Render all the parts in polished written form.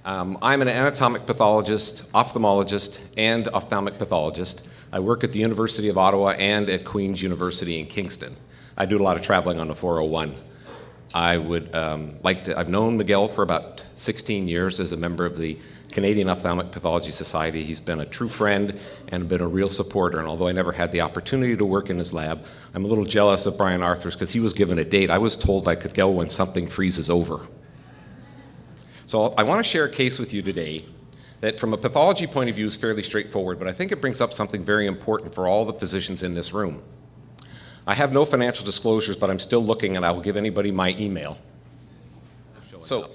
I'm an anatomic pathologist, ophthalmologist, and ophthalmic pathologist. I work at the University of Ottawa and at Queen's University in Kingston. I do a lot of traveling on the 401. I've known Miguel for about 16 years as a member of the Canadian Ophthalmic Pathology Society. He's been a true friend and been a real supporter, and although I never had the opportunity to work in his lab, I'm a little jealous of Brian Arthur's because he was given a date. I was told I could go when something freezes over. So I want to share a case with you today that from a pathology point of view is fairly straightforward, but I think it brings up something very important for all the physicians in this room. I have no financial disclosures, but I'm still looking, and I will give anybody my email. So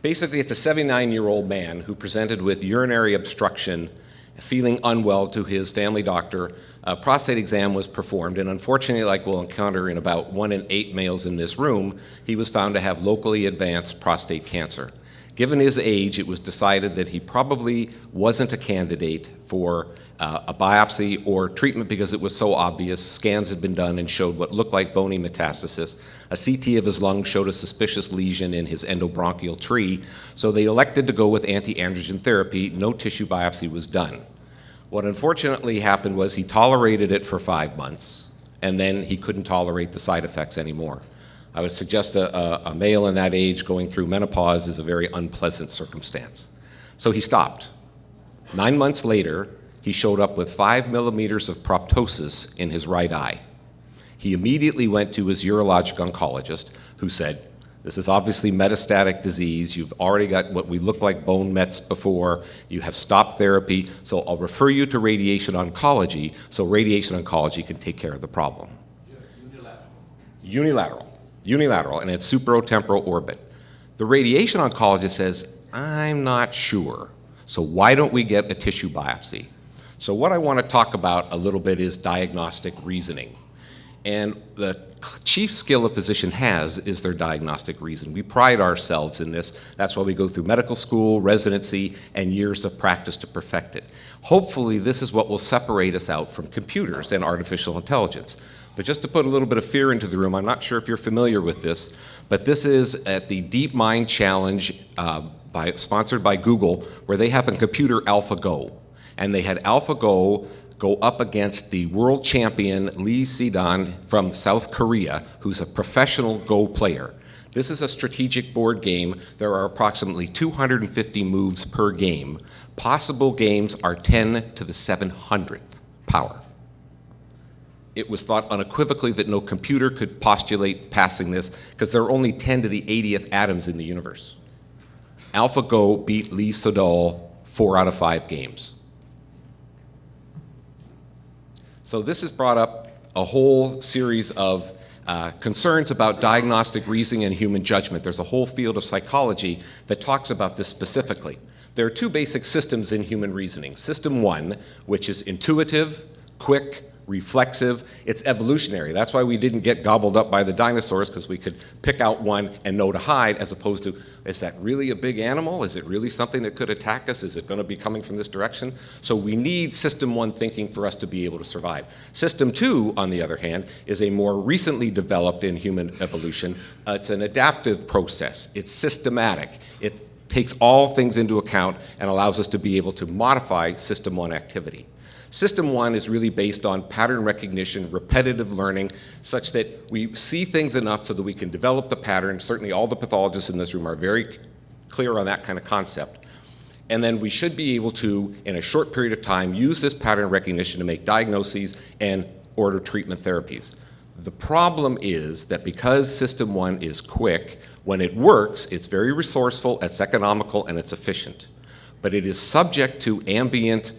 basically, it's a 79-year-old man who presented with urinary obstruction, feeling unwell to his family doctor. A prostate exam was performed, and unfortunately, like we'll encounter in about 1 in 8 males in this room, he was found to have locally advanced prostate cancer. Given his age, it was decided that he probably wasn't a candidate for a biopsy or treatment because it was so obvious. Scans had been done and showed what looked like bony metastasis. A CT of his lung showed a suspicious lesion in his endobronchial tree, so they elected to go with anti-androgen therapy. No tissue biopsy was done. What unfortunately happened was he tolerated it for 5 months, and then he couldn't tolerate the side effects anymore. I would suggest a male in that age going through menopause is a very unpleasant circumstance. So he stopped. 9 months later, he showed up with 5 millimeters of proptosis in his right eye. He immediately went to his urologic oncologist, who said, "This is obviously metastatic disease. You've already got what we look like bone mets before. You have stopped therapy, so I'll refer you to radiation oncology so radiation oncology can take care of the problem." Unilateral, and it's supratemporal orbit. The radiation oncologist says, "I'm not sure, so why don't we get a tissue biopsy?" So what I want to talk about a little bit is diagnostic reasoning. And the chief skill a physician has is their diagnostic reason. We pride ourselves in this. That's why we go through medical school, residency, and years of practice to perfect it. Hopefully, this is what will separate us out from computers and artificial intelligence. But just to put a little bit of fear into the room, I'm not sure if you're familiar with this, but this is at the DeepMind Challenge sponsored by Google, where they have a computer AlphaGo. And they had AlphaGo go up against the world champion Lee Sedon from South Korea, who's a professional Go player. This is a strategic board game. There are approximately 250 moves per game. Possible games are 10 to the 700th power. It was thought unequivocally that no computer could postulate passing this because there are only 10 to the 80th atoms in the universe. AlphaGo beat Lee Sedol 4 out of 5 games. So this has brought up a whole series of concerns about diagnostic reasoning and human judgment. There's a whole field of psychology that talks about this specifically. There are 2 basic systems in human reasoning. System 1, which is intuitive, quick, reflexive, it's evolutionary. That's why we didn't get gobbled up by the dinosaurs, because we could pick out one and know to hide, as opposed to, is that really a big animal? Is it really something that could attack us? Is it going to be coming from this direction? So we need system 1 thinking for us to be able to survive. System 2, on the other hand, is a more recently developed in human evolution. It's an adaptive process. It's systematic. It takes all things into account and allows us to be able to modify system 1 activity. System 1 is really based on pattern recognition, repetitive learning, such that we see things enough so that we can develop the pattern. Certainly all the pathologists in this room are very clear on that kind of concept. And then we should be able to, in a short period of time, use this pattern recognition to make diagnoses and order treatment therapies. The problem is that because System 1 is quick, when it works, it's very resourceful, it's economical, and it's efficient. But it is subject to ambient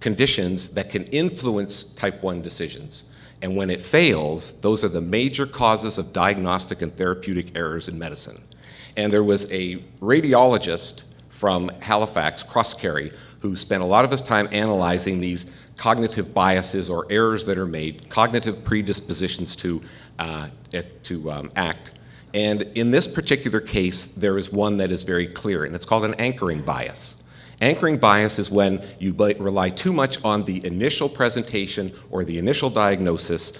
conditions that can influence type 1 decisions. And when it fails, those are the major causes of diagnostic and therapeutic errors in medicine. And there was a radiologist from Halifax, Crosscarry, who spent a lot of his time analyzing these cognitive biases or errors that are made, cognitive predispositions to act. And in this particular case, there is one that is very clear, and it's called an anchoring bias. Anchoring bias is when you rely too much on the initial presentation or the initial diagnosis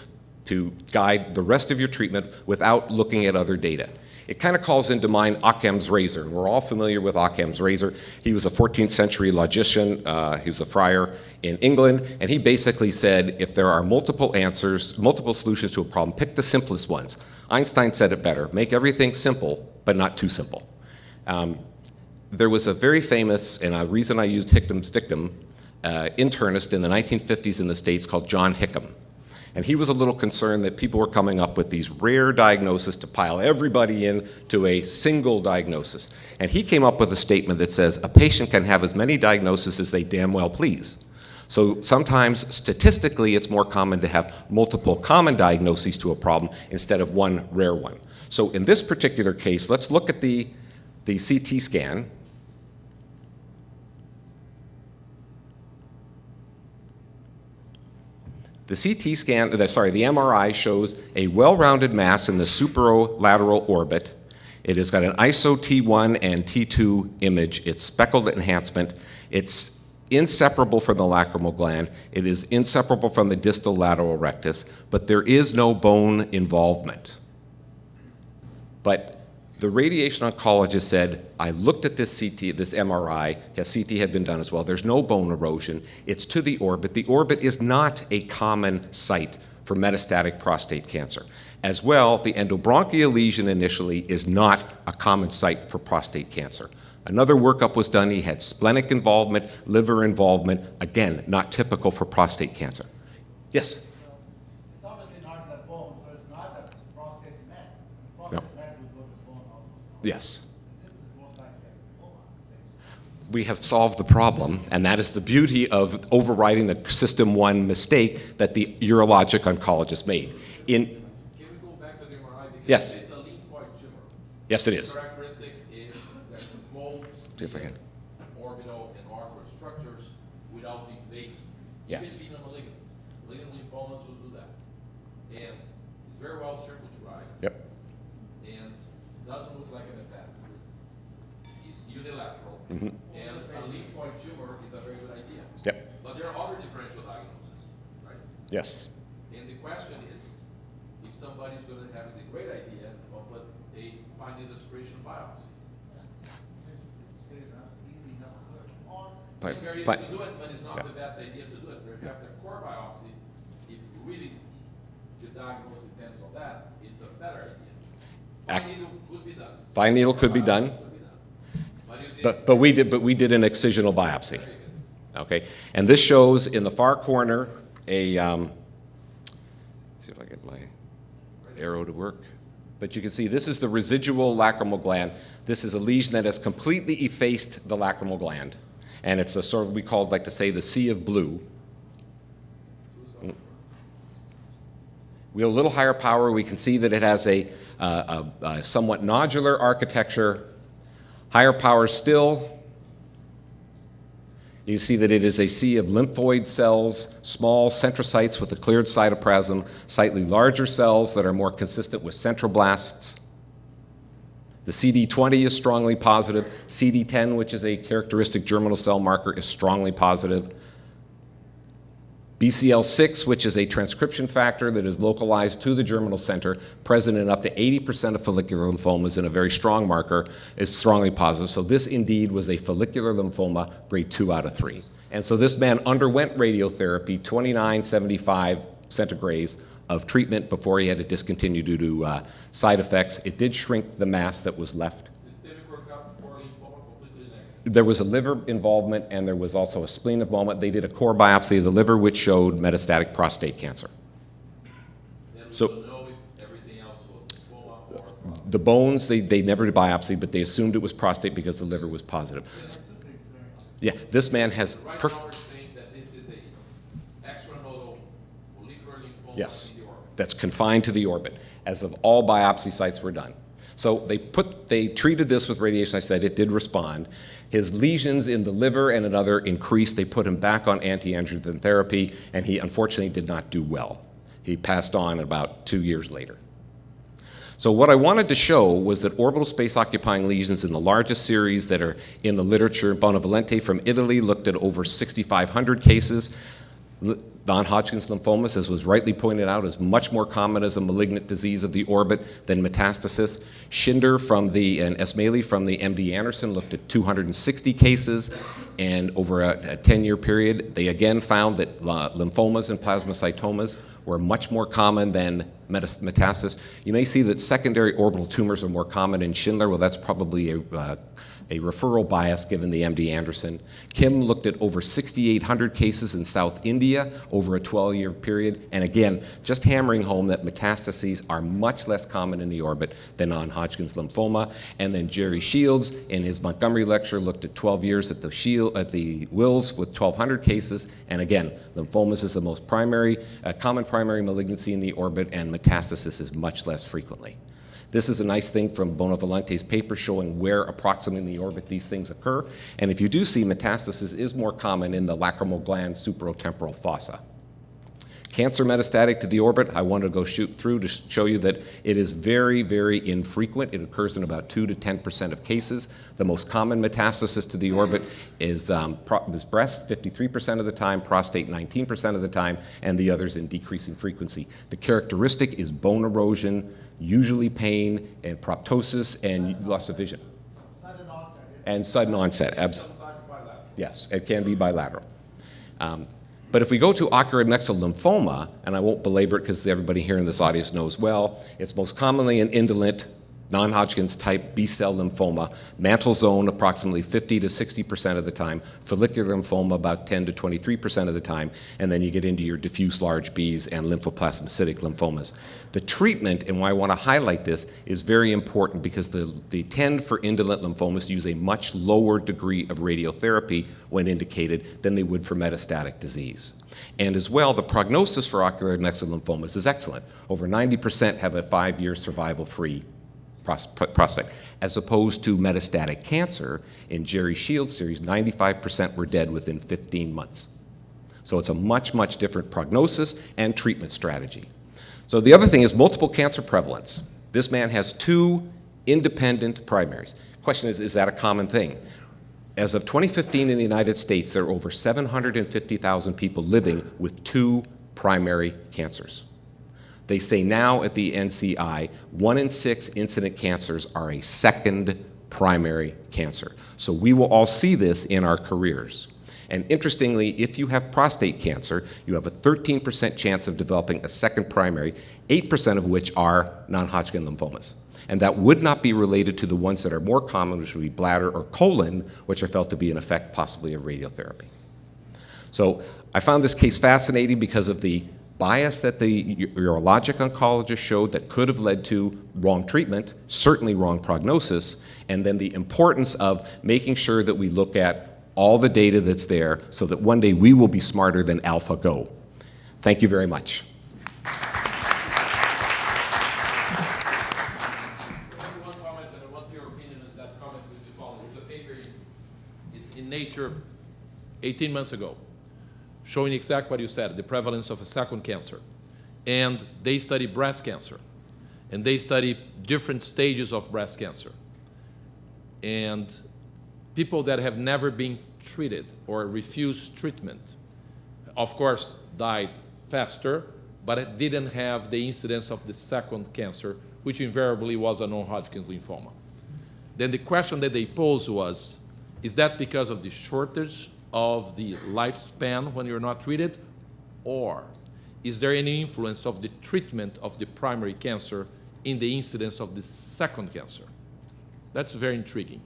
to guide the rest of your treatment without looking at other data. It kind of calls into mind Occam's razor. We're all familiar with Occam's razor. He was a 14th century logician. He was a friar in England, and he basically said, if there are multiple answers, multiple solutions to a problem, pick the simplest ones. Einstein said it better, make everything simple, but not too simple. There was a very famous, and a reason I used Hickman's dictum, internist in the 1950s in the States called John Hickam. And he was a little concerned that people were coming up with these rare diagnoses to pile everybody in to a single diagnosis. And he came up with a statement that says, a patient can have as many diagnoses as they damn well please. So sometimes, statistically, it's more common to have multiple common diagnoses to a problem instead of one rare one. So in this particular case, let's look at the CT scan. The CT scan, the MRI shows a well-rounded mass in the superolateral orbit. It has got an ISO T1 and T2 image. It's speckled enhancement. It's inseparable from the lacrimal gland. It is inseparable from the distal lateral rectus, but there is no bone involvement. But the radiation oncologist said, I looked at this CT, this MRI, CT had been done as well, there's no bone erosion, it's to the orbit. The orbit is not a common site for metastatic prostate cancer. As well, the endobronchial lesion initially is not a common site for prostate cancer. Another workup was done, he had splenic involvement, liver involvement, again, not typical for prostate cancer. Yes? It's obviously not the bone, so it's not the prostate met. No. Yes. We have solved the problem, and that is the beauty of overriding the System 1 mistake that the urologic oncologist made. Can we go back to the MRI? Because Yes. It's a lymphoid tumor. Yes, it is. The characteristic is that the bones See if I can. orbital and arcuate structures without invading. Yes. Even malignant. Malignant lymphomas will do that. And it's very well circulatory. Yep. And doesn't look like a metastasis. It's unilateral. Mhm. And a lymphoid tumor is a very good idea. Yep. But there are other differential diagnoses, right? Yes. And the question is, if somebody's going to have the great idea of a fine needle aspiration biopsy. Fine. It's very easy Fine. to do it, but it's not Yeah. the best idea to do it. Perhaps a core biopsy, if really the diagnosis depends on that, it's a better idea. Fine needle could be done. Fine needle could be done. Could be done. But we did an excisional biopsy. Okay, and this shows in the far corner a see if I get my arrow to work. But you can see this is the residual lacrimal gland. This is a lesion that has completely effaced the lacrimal gland, and it's a sort of, we call it, like to say, the sea of blue. We have a little higher power. We can see that it has a somewhat nodular architecture. Higher power still, you see that it is a sea of lymphoid cells, small centrocytes with a cleared cytoplasm, slightly larger cells that are more consistent with centroblasts. The CD20 is strongly positive. CD10, which is a characteristic germinal cell marker, is strongly positive. BCL6, which is a transcription factor that is localized to the germinal center, present in up to 80% of follicular lymphomas and a very strong marker, is strongly positive. So this indeed was a follicular lymphoma, grade 2 out of 3. And so this man underwent radiotherapy, 2975 centigrades of treatment before he had to discontinue due to side effects. It did shrink the mass that was left. Systemic workup for lymphoma completely negative. There was a liver involvement, and there was also a spleen involvement. They did a core biopsy of the liver, which showed metastatic prostate cancer. And we So- don't know if everything else was lymphoma or prostate. The bones, they never did biopsy, but they assumed it was prostate because the liver was positive. Yeah, this man has Right now, perfect. we're saying that this is a extranodal follicular lymphoma Yes, in the organ. that's confined to the orbit, as of all biopsy sites were done. So they treated this with radiation. I said it did respond. His lesions in the liver and another increased. They put him back on anti-androgen therapy, and he unfortunately did not do well. He passed on about 2 years later. So what I wanted to show was that orbital space occupying lesions in the largest series that are in the literature, Bonavalente from Italy looked at over 6,500 cases. Non-Hodgkin's lymphomas, as was rightly pointed out, is much more common as a malignant disease of the orbit than metastasis. Schinder and Esmaili from the MD Anderson looked at 260 cases, and over a 10-year period, they again found that lymphomas and plasmacytomas were much more common than metastasis. You may see that secondary orbital tumors are more common in Schindler. Well, that's probably a referral bias given the MD Anderson. Kim looked at over 6,800 cases in South India over a 12-year period, and again, just hammering home that metastases are much less common in the orbit than non-Hodgkin's lymphoma. And then Jerry Shields, in his Montgomery lecture, looked at 12 years at the Wills with 1,200 cases, and again, lymphomas is the most common primary malignancy in the orbit, and metastasis is much less frequently. This is a nice thing from Bonavolenti's paper showing where approximately in the orbit these things occur. And if you do see, metastasis is more common in the lacrimal gland supratemporal fossa. Cancer metastatic to the orbit, I want to go shoot through to show you that it is very, very infrequent. It occurs in about 2 to 10% of cases. The most common metastasis to the orbit is breast, 53% of the time, prostate, 19% of the time, and the others in decreasing frequency. The characteristic is bone erosion, usually pain, and proptosis, and loss of vision. Sudden onset. And sudden onset, yes, it can be bilateral. But if we go to ocular adnexal lymphoma, and I won't belabor it because everybody here in this audience knows well, it's most commonly an indolent non-Hodgkin's type B-cell lymphoma, mantle zone approximately 50 to 60% of the time, follicular lymphoma about 10 to 23% of the time, and then you get into your diffuse large Bs and lymphoplasmacytic lymphomas. The treatment, and why I want to highlight this, is very important because they tend for indolent lymphomas to use a much lower degree of radiotherapy when indicated than they would for metastatic disease. And as well, the prognosis for ocular adnexal lymphomas is excellent. Over 90% have a 5-year survival-free prospect, as opposed to metastatic cancer. In Jerry Shields' series, 95% were dead within 15 months. So it's a much, much different prognosis and treatment strategy. So the other thing is multiple cancer prevalence. This man has 2 independent primaries. Question is that a common thing? As of 2015 in the United States, there are over 750,000 people living with 2 primary cancers. They say now at the NCI, 1 in 6 incident cancers are a second primary cancer. So we will all see this in our careers. And interestingly, if you have prostate cancer, you have a 13% chance of developing a second primary, 8% of which are non-Hodgkin lymphomas. And that would not be related to the ones that are more common, which would be bladder or colon, which are felt to be an effect possibly of radiotherapy. So I found this case fascinating because of the bias that the urologic oncologist showed that could have led to wrong treatment, certainly wrong prognosis, and then the importance of making sure that we look at all the data that's there so that one day we will be smarter than AlphaGo. Thank you very much. One comment, and I want your opinion on that comment with the following. There's a paper in Nature 18 months ago showing exactly what you said, the prevalence of a second cancer. And they study breast cancer. And they study different stages of breast cancer. And people that have never been treated or refused treatment, of course, died faster, but it didn't have the incidence of the second cancer, which invariably was a non-Hodgkin's lymphoma. Then the question that they posed was, is that because of the shortage of the lifespan when you're not treated, or is there any influence of the treatment of the primary cancer in the incidence of the second cancer? That's very intriguing.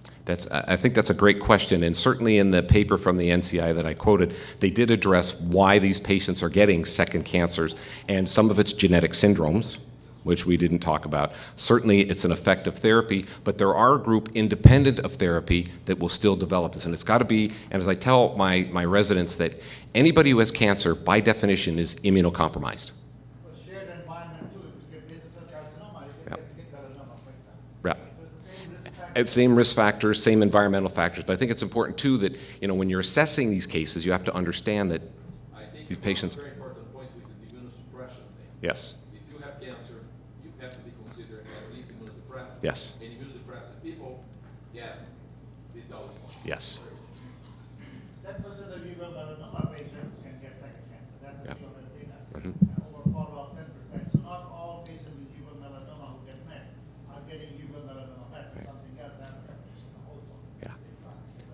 I think that's a great question, and certainly in the paper from the NCI that I quoted, they did address why these patients are getting second cancers, and some of it's genetic syndromes, which we didn't talk about. Certainly it's an effect of therapy, but there are a group independent of therapy that will still develop this, and it's got to be, and as I tell my residents, that anybody who has cancer, by definition, is immunocompromised. But shared environment too, if you get basal cell carcinoma, you Yep. get skin melanoma, for example. Right. So it's the same risk factor. It's same risk factors, same environmental factors, but I think it's important too that, when you're assessing these cases, you have to understand that I think these patients, a very important point, which is the immunosuppression thing. yes, If you have cancer, you have to be considered at least immunosuppressed. yes, And immunosuppressed people get B-cell lymphoma. yes. 10% of uveal melanoma patients can get second cancer. That's Yeah. the COMS data. And over follow-up 10%. So not all patients with uveal melanoma who get mets are getting uveal melanoma mets. Something else happened also. Yeah. So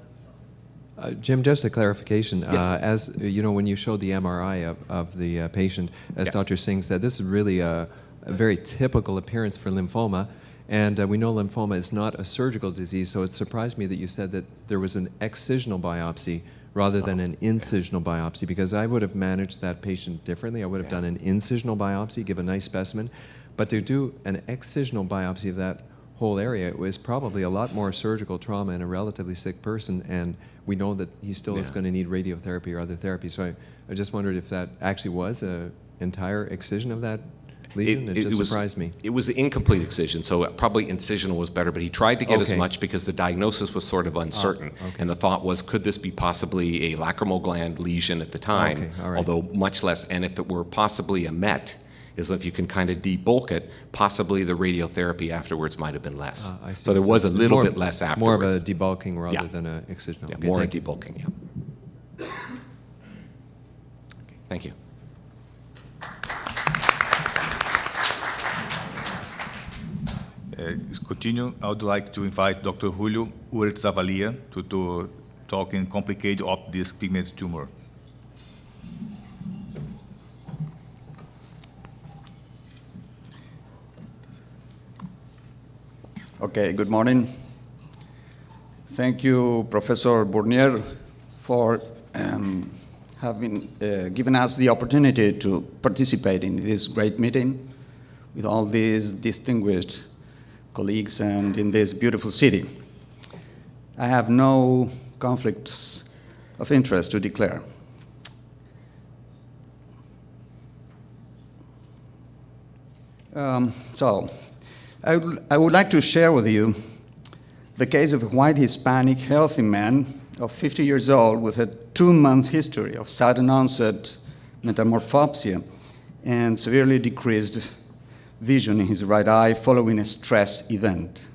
that's Jim, just a clarification. Yes. As you know, when you showed the MRI of the patient, as Yeah. Dr. Singh said, this is really a very typical appearance for lymphoma. And we know lymphoma is not a surgical disease, so it surprised me that you said that there was an excisional biopsy rather than an incisional biopsy, because I would have managed that patient differently. I would have done an incisional biopsy, give a nice specimen. But to do an excisional biopsy of that whole area was probably a lot more surgical trauma in a relatively sick person, and we know that he still is going to need radiotherapy or other therapy. So I just wondered if that actually was an entire excision of that lesion. It just surprised me. It was an incomplete excision, so probably incisional was better, but he tried to get as Okay. much because the diagnosis was sort of uncertain. okay. And the thought was, could this be possibly a lacrimal gland lesion at the time, Okay, all right. although much less, and if it were possibly a MET, is if you can kind of debulk it, possibly the radiotherapy afterwards might have been less. I see. So there was a little More- bit less afterwards. More of a debulking rather Yeah. than an excisional. Yeah, Okay, more thank you. debulking, yeah. Okay, thank you. Continue, I would like to invite Dr. Julio Urtavalia to talk in complicated optic disc pigmented tumor. Okay, good morning. Thank you, Professor Bournier, for having given us the opportunity to participate in this great meeting with all these distinguished colleagues and in this beautiful city. I have no conflicts of interest to declare. So, I would like to share with you the case of a white Hispanic healthy man of 50 years old with a 2-month history of sudden onset metamorphopsia and severely decreased vision in his right eye following a stress event.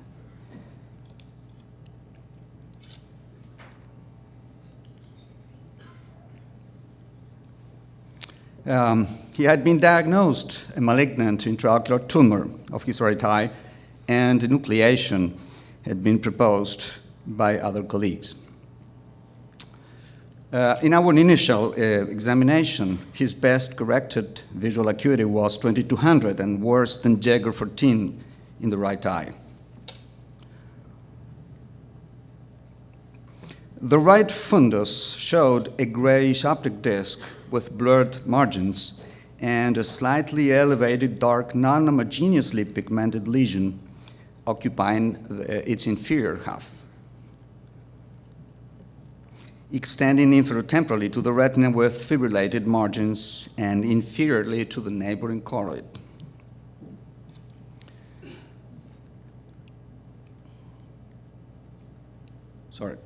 He had been diagnosed a malignant intraocular tumor of his right eye, and enucleation had been proposed by other colleagues. In our initial examination, his best corrected visual acuity was 2200 and worse than Jaeger 14 in the right eye. The right fundus showed a grayish optic disc with blurred margins and a slightly elevated dark non-homogeneously pigmented lesion occupying its inferior half, extending inferotemporally to the retina with fibrillated margins and inferiorly to the neighboring choroid. Sorry.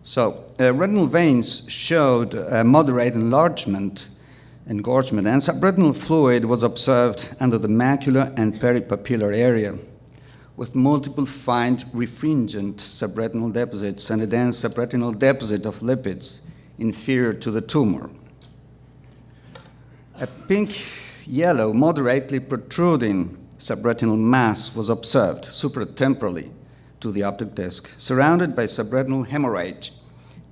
So, retinal veins showed moderate enlargement, engorgement, and subretinal fluid was observed under the macular and peripapillar area, with multiple fine refringent subretinal deposits and a dense subretinal deposit of lipids inferior to the tumor. A pink-yellow, moderately protruding subretinal mass was observed supratemporally to the optic disc, surrounded by subretinal hemorrhage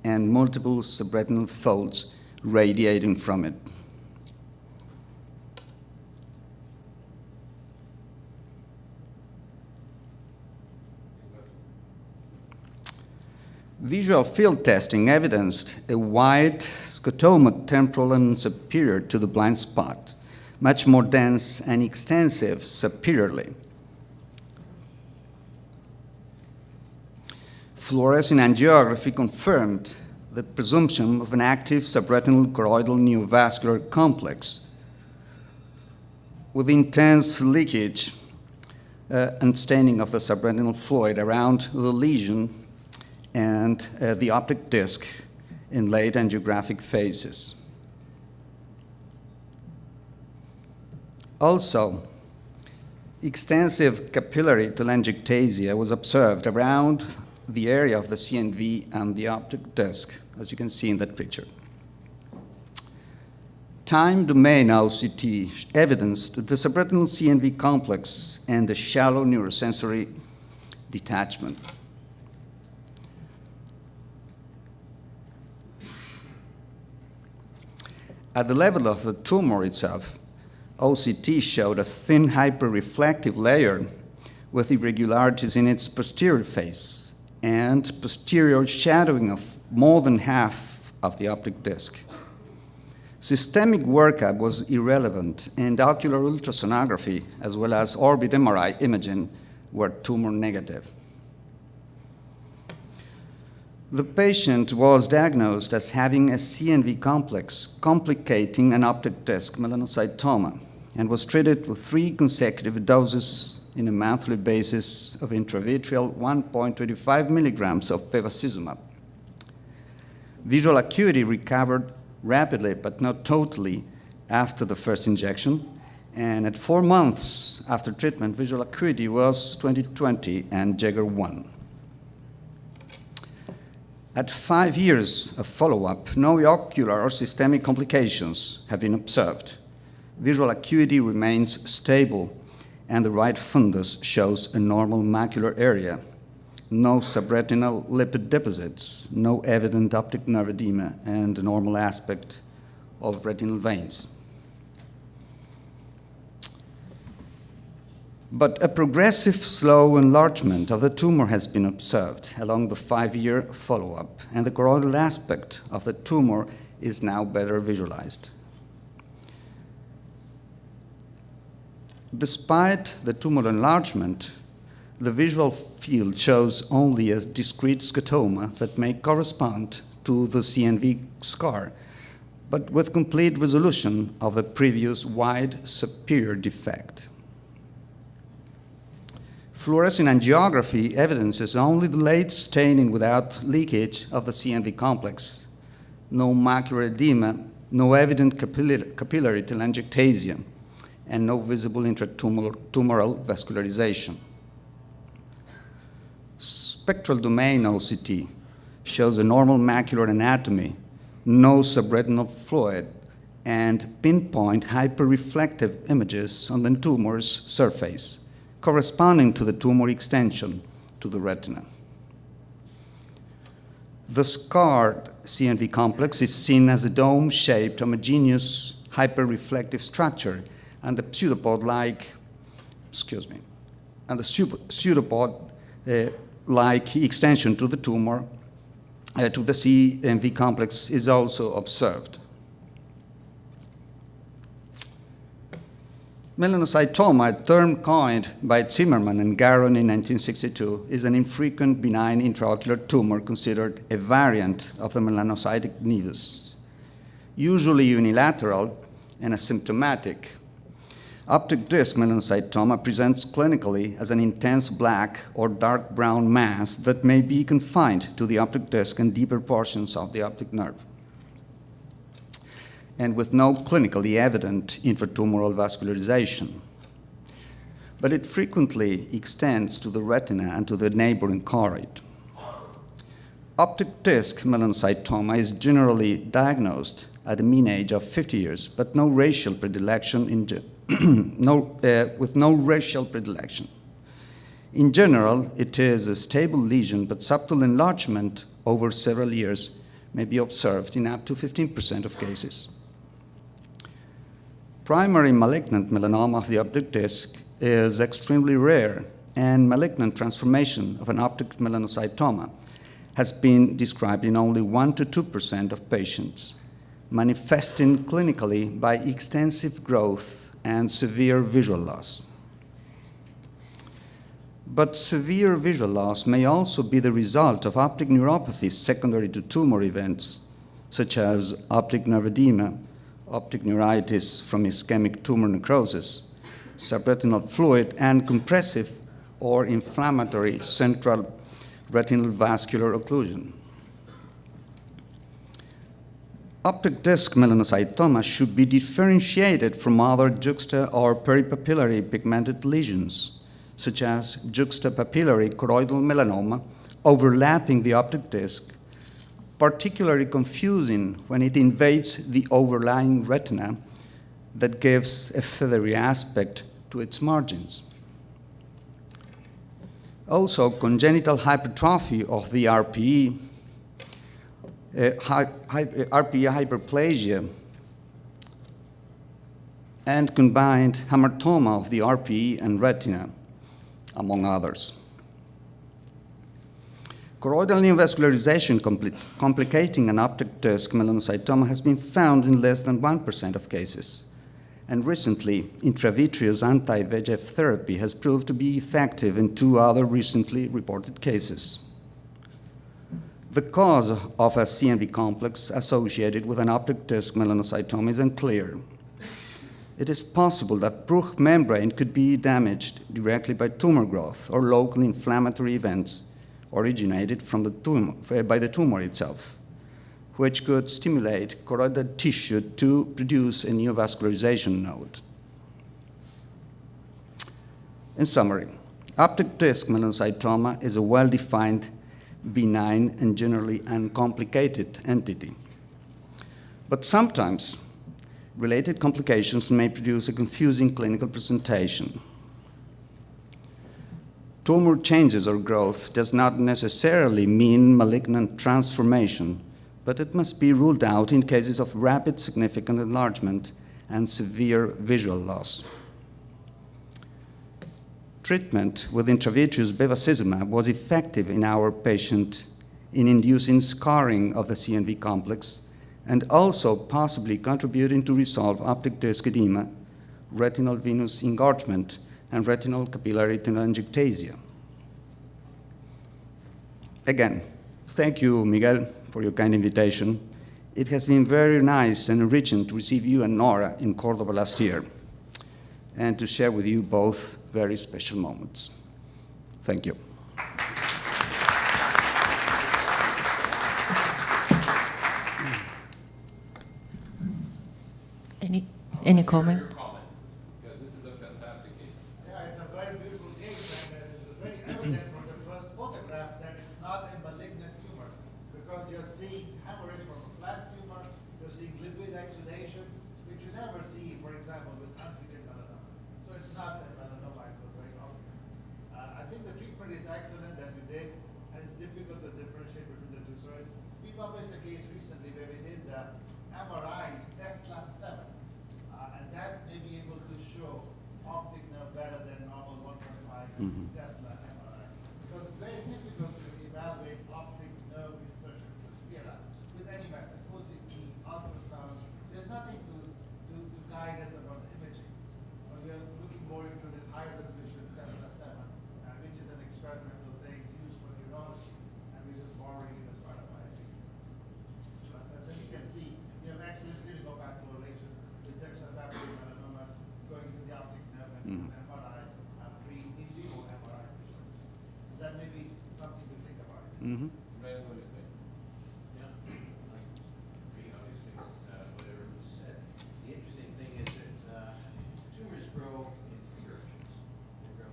and multiple subretinal folds radiating from it. Visual field testing evidenced a wide scotoma temporal and superior to the blind spot, much more dense and extensive superiorly. Fluorescent angiography confirmed the presumption of an active subretinal choroidal neovascular complex with intense leakage and staining of the subretinal fluid around the lesion and the optic disc in late angiographic phases. Also, extensive capillary telangiectasia was observed around the area of the CNV and the optic disc, as you can see in that picture. time domain OCT evidenced the subretinal CNV complex and the shallow neurosensory detachment. At the level of the tumor itself, OCT showed a thin hyperreflective layer with irregularities in its posterior face and posterior shadowing of more than half of the optic disc. Systemic workup was irrelevant, and ocular ultrasonography as well as orbit MRI imaging were tumor negative. The patient was diagnosed as having a CNV complex complicating an optic disc melanocytoma and was treated with 3 consecutive doses in a monthly basis of intravitreal 1.25 milligrams of bevacizumab. Visual acuity recovered rapidly but not totally after the first injection, and at 4 months after treatment, visual acuity was 20/20 and Jaeger 1. At 5 years of follow-up, no ocular or systemic complications have been observed. Visual acuity remains stable, and the right fundus shows a normal macular area. No subretinal lipid deposits, no evident optic nerve edema, and a normal aspect of retinal veins. But a progressive slow enlargement of the tumor has been observed along the 5-year follow-up, and the choroidal aspect of the tumor is now better visualized. Despite the tumor enlargement, the visual field shows only a discrete scotoma that may correspond to the CNV scar, but with complete resolution of the previous wide superior defect. Fluorescent angiography evidences only the late staining without leakage of the CNV complex, no macular edema, no evident capillary telangiectasia, and no visible intratumoral vascularization. Spectral domain OCT shows a normal macular anatomy, no subretinal fluid, and pinpoint hyperreflective images on the tumor's surface, corresponding to the tumor extension to the retina. The scarred CNV complex is seen as a dome-shaped, homogeneous, hyperreflective structure, and the pseudopod-like, like extension to the tumor, to the CNV complex is also observed. Melanocytoma, a term coined by Zimmerman and Garon in 1962, is an infrequent benign intraocular tumor considered a variant of the melanocytic nevus, usually unilateral and asymptomatic. Optic disc melanocytoma presents clinically as an intense black or dark brown mass that may be confined to the optic disc and deeper portions of the optic nerve, and with no clinically evident intratumoral vascularization. But it frequently extends to the retina and to the neighboring choroid. Optic disc melanocytoma is generally diagnosed at a mean age of 50 years, but no racial predilection with no racial predilection. In general, it is a stable lesion, but subtle enlargement over several years may be observed in up to 15% of cases. Primary malignant melanoma of the optic disc is extremely rare, and malignant transformation of an optic melanocytoma has been described in only 1 to 2% of patients, manifesting clinically by extensive growth and severe visual loss. But severe visual loss may also be the result of optic neuropathy secondary to tumor events, such as optic nerve edema, optic neuritis from ischemic tumor necrosis, subretinal fluid, and compressive or inflammatory central retinal vascular occlusion. Optic disc melanocytoma should be differentiated from other juxta or peripapillary pigmented lesions, such as juxtapapillary choroidal melanoma overlapping the optic disc, particularly confusing when it invades the overlying retina that gives a feathery aspect to its margins. Also, congenital hypertrophy of the RPE, RPE hyperplasia, and combined hamartoma of the RPE and retina, among others. Choroidal neovascularization complicating an optic disc melanocytoma has been found in less than 1% of cases. And recently, intravitreal anti-VEGF therapy has proved to be effective in 2 other recently reported cases. The cause of a CNV complex associated with an optic disc melanocytoma is unclear. It is possible that Bruch membrane could be damaged directly by tumor growth or local inflammatory events originated from the tumor, by the tumor itself, which could stimulate choroidal tissue to produce a neovascularization node. In summary, optic disc melanocytoma is a well-defined, benign, and generally uncomplicated entity. But sometimes, related complications may produce a confusing clinical presentation. Tumor changes or growth does not necessarily mean malignant transformation, but it must be ruled out in cases of rapid significant enlargement and severe visual loss. Treatment with intravitreal bevacizumab was effective in our patient in inducing scarring of the CNV complex and also possibly contributing to resolve optic disc edema, retinal venous engorgement, and retinal capillary telangiectasia. Again, thank you, Miguel, for your kind invitation. It has been very nice and enriching to receive you and Nora in Cordoba last year and to share with you both very special moments. Thank you. Any comment? Because this is a fantastic case. Yeah, it's a very beautiful case, and it's very evident from the first photographs that it's not a malignant tumor, because you're seeing hemorrhage from a flat tumor, you're seeing liquid exudation, which you never see, for example, with untreated melanoma. So it's not a melanoma, it was very obvious. I think the treatment is excellent that you did, and it's difficult to differentiate between the two. So we published a case recently where we did the MRI Tesla 7. And that may be able to show optic nerve better than normal 1.5 Tesla MRI. Because it's very difficult to evaluate optic nerve insertion in the sclera with any method, OCT, ultrasound. There's nothing to guide us about the imaging. But we are looking more into this high resolution Tesla 7, which is an experimental thing used for neurology, and we're just borrowing it as part of my class. As you can see, you have excellent clinical pathologies. Melanomas going to the optic nerve and MRI, in vivo MRI. So that may be something to think about. Ray, what do you think? Yeah, like pretty obviously whatever was said. The interesting thing is that tumors grow in 3 directions. They grow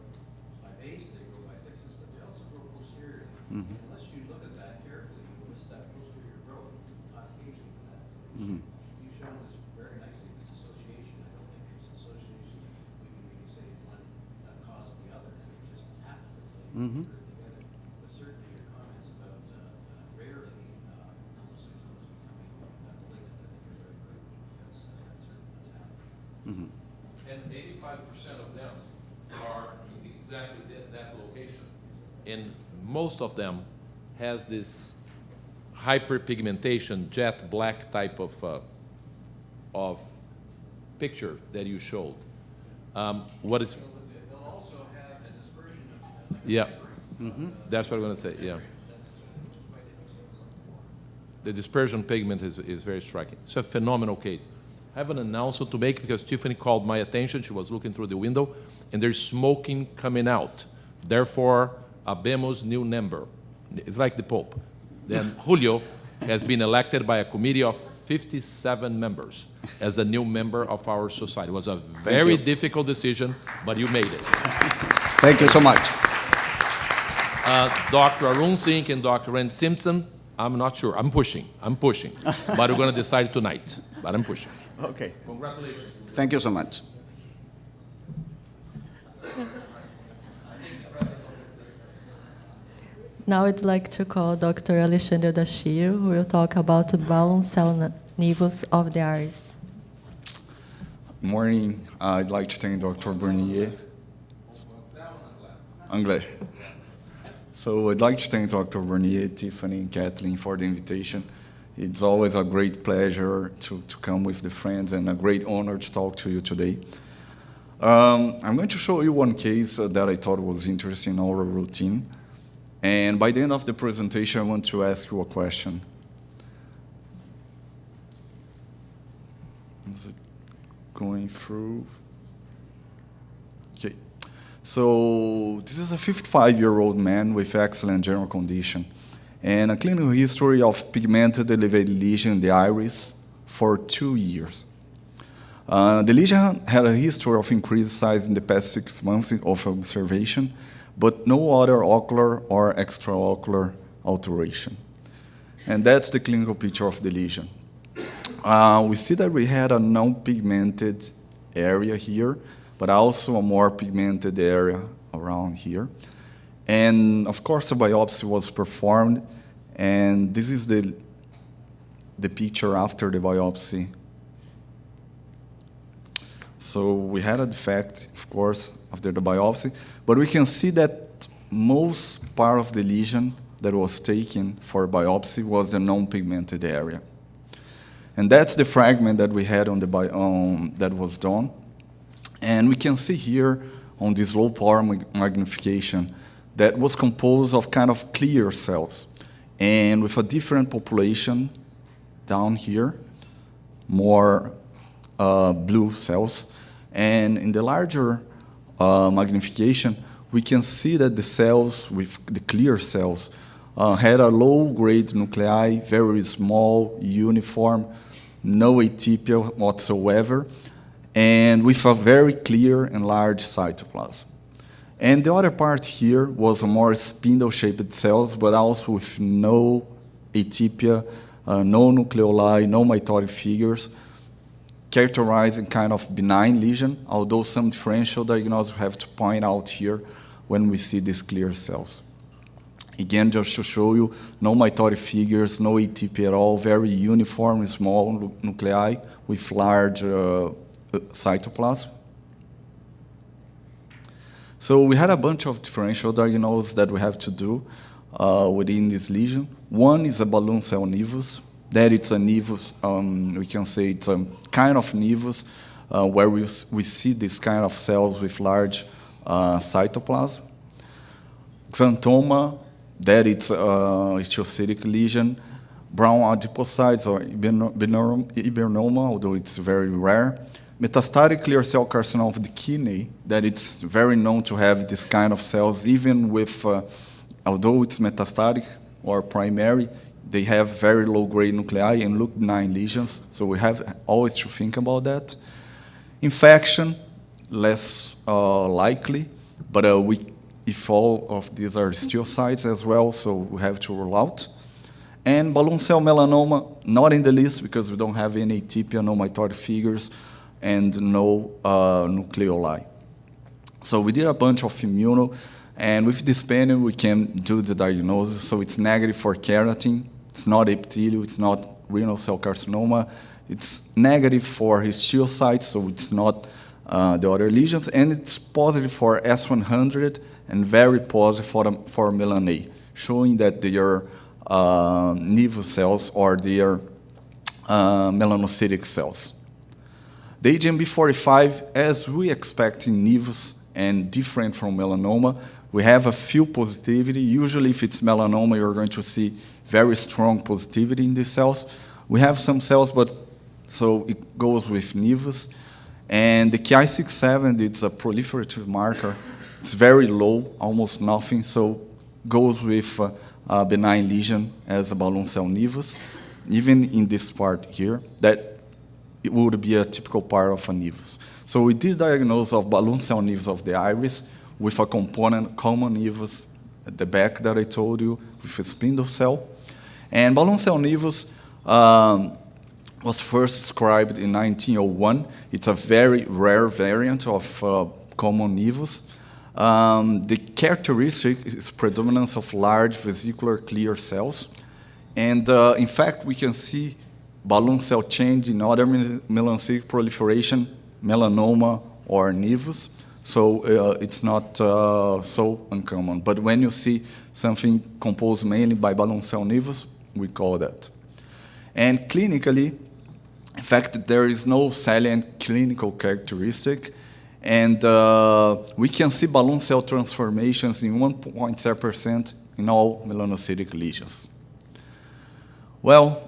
by base, they grow by thickness, but they also grow posteriorly. Unless you look at that carefully, you miss that posterior growth, not occasion for that. You've shown this very nicely, this association. I don't think there's association we can really say one caused the other. It just happened. But certainly your comments about rarely melanocytomas becoming malignant, I think are very good because that's certainly what's happening. And 85% of them are exactly that location. And most of them has this hyperpigmentation, jet black type of picture that you showed. What is? They'll also have a dispersion of Yeah, that's what I'm going to say. Yeah, the dispersion pigment is very striking. It's a phenomenal case. I have an announcement to make because Tiffany called my attention. She was looking through the window, and there's smoking coming out. Therefore, habemos new member. It's like the Pope. Then Julio has been elected by a committee of 57 members as a new member of our society. It was a very difficult decision, but you made it. Thank you so much. Dr. Arun Singh and Dr. Ren Simpson I'm not sure. I'm pushing. But we're going to decide tonight. But I'm pushing. Okay. Congratulations. Thank you so much. Now I'd like to call Dr. Alexandre Dashir, who will talk about the balloon cell nevus of the iris. Good morning. I'd like to thank Dr. Bernier. Anglais. So I'd like to thank Dr. Bernier, Tiffany, and Kathleen for the invitation. It's always a great pleasure to come with the friends and a great honor to talk to you today. I'm going to show you one case that I thought was interesting in our routine. And by the end of the presentation, I want to ask you a question. Is it going through? Okay. So this is a 55-year-old man with excellent general condition and a clinical history of pigmented elevated lesion in the iris for 2 years. The lesion had a history of increased size in the past 6 months of observation, but no other ocular or extraocular alteration. And that's the clinical picture of the lesion. We see that we had a non-pigmented area here, but also a more pigmented area around here. And of course, a biopsy was performed, and this is the picture after the biopsy. So we had a defect, of course, after the biopsy, but we can see that most part of the lesion that was taken for biopsy was the non-pigmented area. And that's the fragment that we had on the that was done. And we can see here on this low power magnification that was composed of kind of clear cells. And with a different population down here, more blue cells. And in the larger magnification, we can see that the cells, with the clear cells, had a low-grade nuclei, very small, uniform, no atypia whatsoever, and with a very clear and large cytoplasm. And the other part here was a more spindle-shaped cells, but also with no atypia, no nucleoli, no mitotic figures, characterizing kind of benign lesion, although some differential diagnosis we have to point out here when we see these clear cells. Again, just to show you, no mitotic figures, no atypia at all, very uniform, small nuclei with large cytoplasm. So we had a bunch of differential diagnoses that we have to do within this lesion. One is a balloon cell nevus. That it's a nevus, we can say it's a kind of nevus where we see this kind of cells with large cytoplasm. Xanthoma, that it's histiocytic lesion. Brown adipocytes or hibernoma, although it's very rare. Metastatic clear cell carcinoma of the kidney, that it's very known to have this kind of cells, even with, although it's metastatic or primary, they have very low-grade nuclei and look benign lesions, so we have always to think about that. Infection, less likely, but if all of these are histiocytes as well, so we have to rule out. And balloon cell melanoma, not in the list because we don't have any atypia, no mitotic figures, and no nucleoli. So we did a bunch of immuno, and with this panel we can do the diagnosis. So it's negative for keratin, it's not epithelial, it's not renal cell carcinoma, it's negative for histiocytes, so it's not the other lesions, and it's positive for S100 and very positive for melanate, showing that they are nevus cells or they are melanocytic cells. The HMB45, as we expect in nevus and different from melanoma, we have a few positivity. Usually if it's melanoma, you're going to see very strong positivity in these cells. We have some cells, but so it goes with nevus. And the Ki67, it's a proliferative marker. It's very low, almost nothing, so goes with a benign lesion as a balloon cell nevus. Even in this part here, that it would be a typical part of a nevus. So we did diagnose of balloon cell nevus of the iris with a component common nevus at the back that I told you, with a spindle cell. And balloon cell nevus was first described in 1901. It's a very rare variant of common nevus. The characteristic is predominance of large vesicular clear cells. And in fact, we can see balloon cell change in other melanocytic proliferation, melanoma, or nevus. So it's not so uncommon. But when you see something composed mainly by balloon cell nevus, we call that. And clinically, in fact, there is no salient clinical characteristic. And we can see balloon cell transformations in 1.7% in all melanocytic lesions. Well,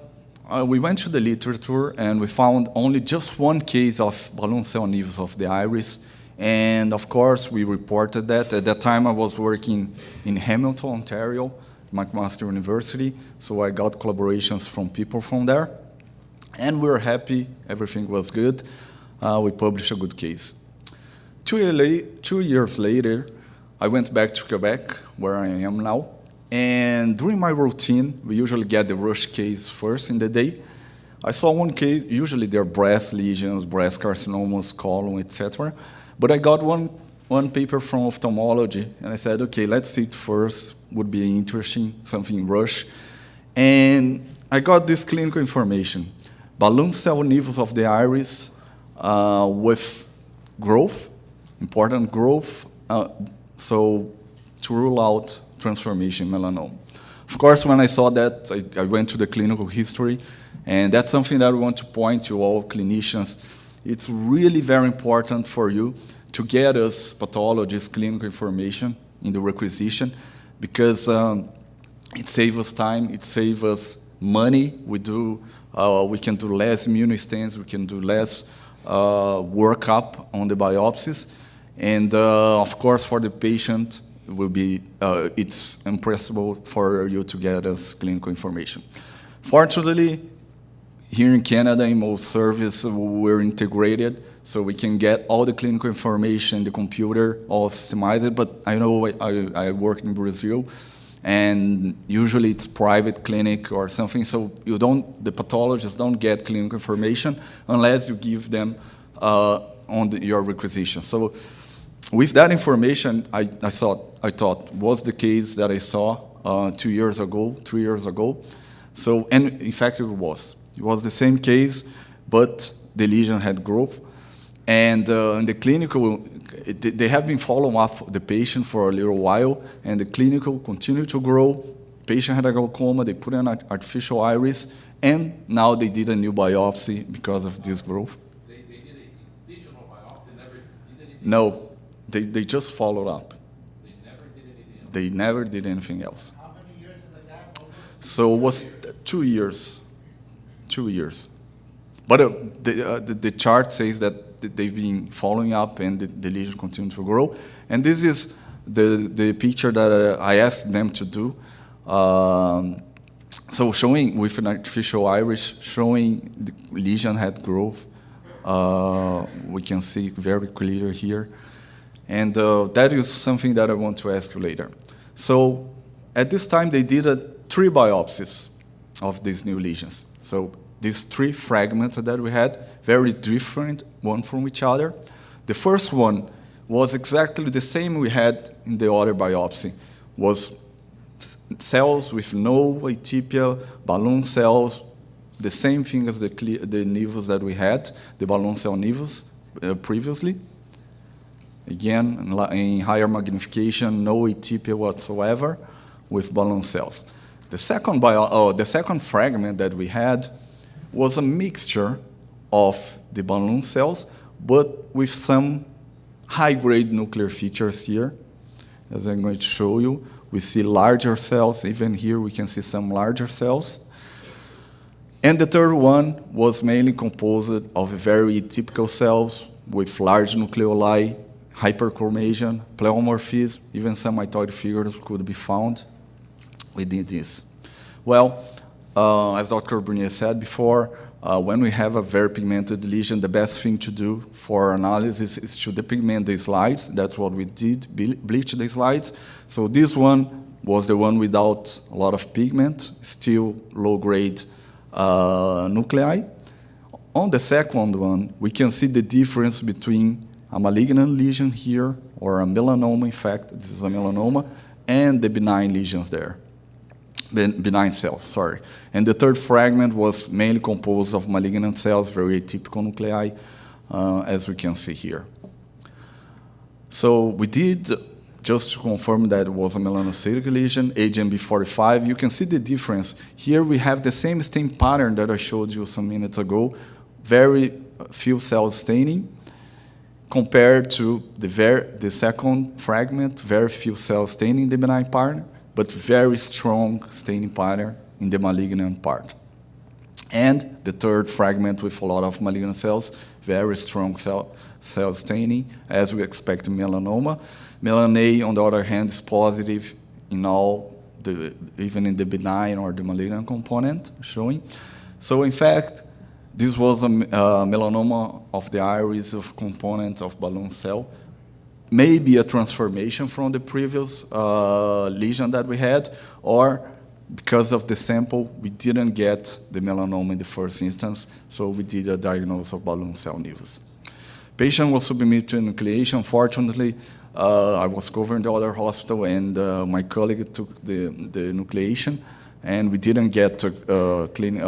we went to the literature and we found only just one case of balloon cell nevus of the iris. And of course, we reported that. At that time, I was working in Hamilton, Ontario, McMaster University. So I got collaborations from people from there. And we were happy, everything was good. We published a good case. 2 years later, I went back to Quebec, where I am now. And during my routine, we usually get the rush case first in the day. I saw one case, usually they're breast lesions, breast carcinomas, colon, etc. But I got one paper from ophthalmology, and I said, okay, let's see it first, would be interesting, something rush. And I got this clinical information. Balloon cell nevus of the iris with growth, important growth, so to rule out transformation melanoma. Of course, when I saw that, I went to the clinical history, and that's something that we want to point to all clinicians. It's really very important for you to get us pathologists clinical information in the requisition, because it saves us time, it saves us money. We can do less immunostains, we can do less workup on the biopsies, and of course for the patient, will be it's impossible for you to get us clinical information. Fortunately, here in Canada, in most services, we're integrated, so we can get all the clinical information, the computer, all systemized. But I know I work in Brazil, and usually it's private clinic or something, so the pathologists don't get clinical information unless you give them your requisition. So with that information, I thought was the case that I saw 2 years ago, 3 years ago. So, and in fact, it was the same case, but the lesion had growth. And in the clinical, they have been following up the patient for a little while, and the clinical continued to grow. Patient had a glaucoma, they put in an artificial iris, and now they did a new biopsy because of this growth. They did an incisional biopsy, never did anything? No. They just followed up. They never did anything else? They never did anything else. How many years is the gap? So it was 2 years. 2 years. But the chart says that they've been following up and the lesion continues to grow. And this is the picture that I asked them to do. So showing with an artificial iris, showing the lesion had growth. We can see very clear here. And that is something that I want to ask you later. So at this time, they did 3 biopsies of these new lesions. So these 3 fragments that we had, very different, one from each other. The first one was exactly the same we had in the other biopsy, was cells with no atypia, balloon cells, the same thing as the nevus that we had, the balloon cell nevus previously. Again, in higher magnification, no atypia whatsoever with balloon cells. The second fragment that we had was a mixture of the balloon cells, but with some high-grade nuclear features here. As I'm going to show you, we see larger cells. Even here, we can see some larger cells. And the third one was mainly composed of very typical cells with large nucleoli, hyperchromasia, pleomorphism, even some mitoid figures could be found within this. Well, as Dr. Bernier said before, when we have a very pigmented lesion, the best thing to do for analysis is to depigment the slides. That's what we did, bleach the slides. So this one was the one without a lot of pigment, still low-grade nuclei. On the second one, we can see the difference between a malignant lesion here, or a melanoma, in fact, this is a melanoma, and the benign lesions there. Benign cells, sorry. And the third fragment was mainly composed of malignant cells, very atypical nuclei, as we can see here. So we did, just to confirm that it was a melanocytic lesion, HMB45. You can see the difference. Here we have the same stain pattern that I showed you some minutes ago, very few cells staining, compared to the second fragment, very few cells staining the benign part, but very strong staining pattern in the malignant part. And the third fragment with a lot of malignant cells, very strong cell staining, as we expect in melanoma. Melanoma, on the other hand, is positive in all, even in the benign or the malignant component showing. So in fact, this was a melanoma of the iris of component of balloon cell. Maybe a transformation from the previous lesion that we had, or because of the sample, we didn't get the melanoma in the first instance, so we did a diagnosis of balloon cell nevus. Patient was submitted to enucleation. Fortunately, I was covering the other hospital, and my colleague took the enucleation, and we didn't get clean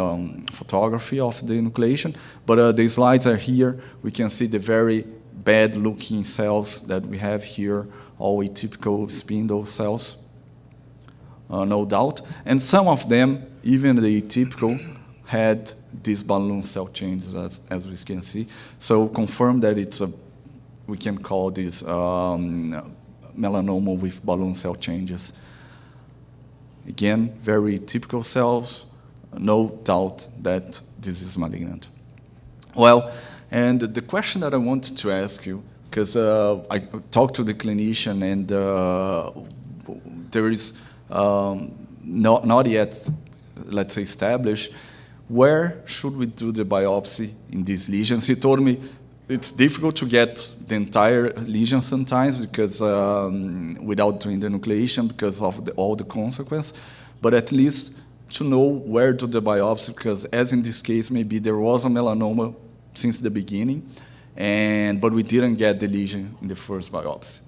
photography of the enucleation, but the slides are here. We can see the very bad-looking cells that we have here, all atypical spindle cells, no doubt. And some of them, even the atypical, had these balloon cell changes, as we can see. So confirm that we can call this melanoma with balloon cell changes. Again, very typical cells, no doubt that this is malignant. Well, and the question that I wanted to ask you, because I talked to the clinician, and there is not yet, let's say, established, where should we do the biopsy in these lesions? He told me it's difficult to get the entire lesion sometimes, because without doing the enucleation, because of all the consequence, but at least to know where to do the biopsy, because as in this case, maybe there was a melanoma since the beginning, but we didn't get the lesion in the first biopsy.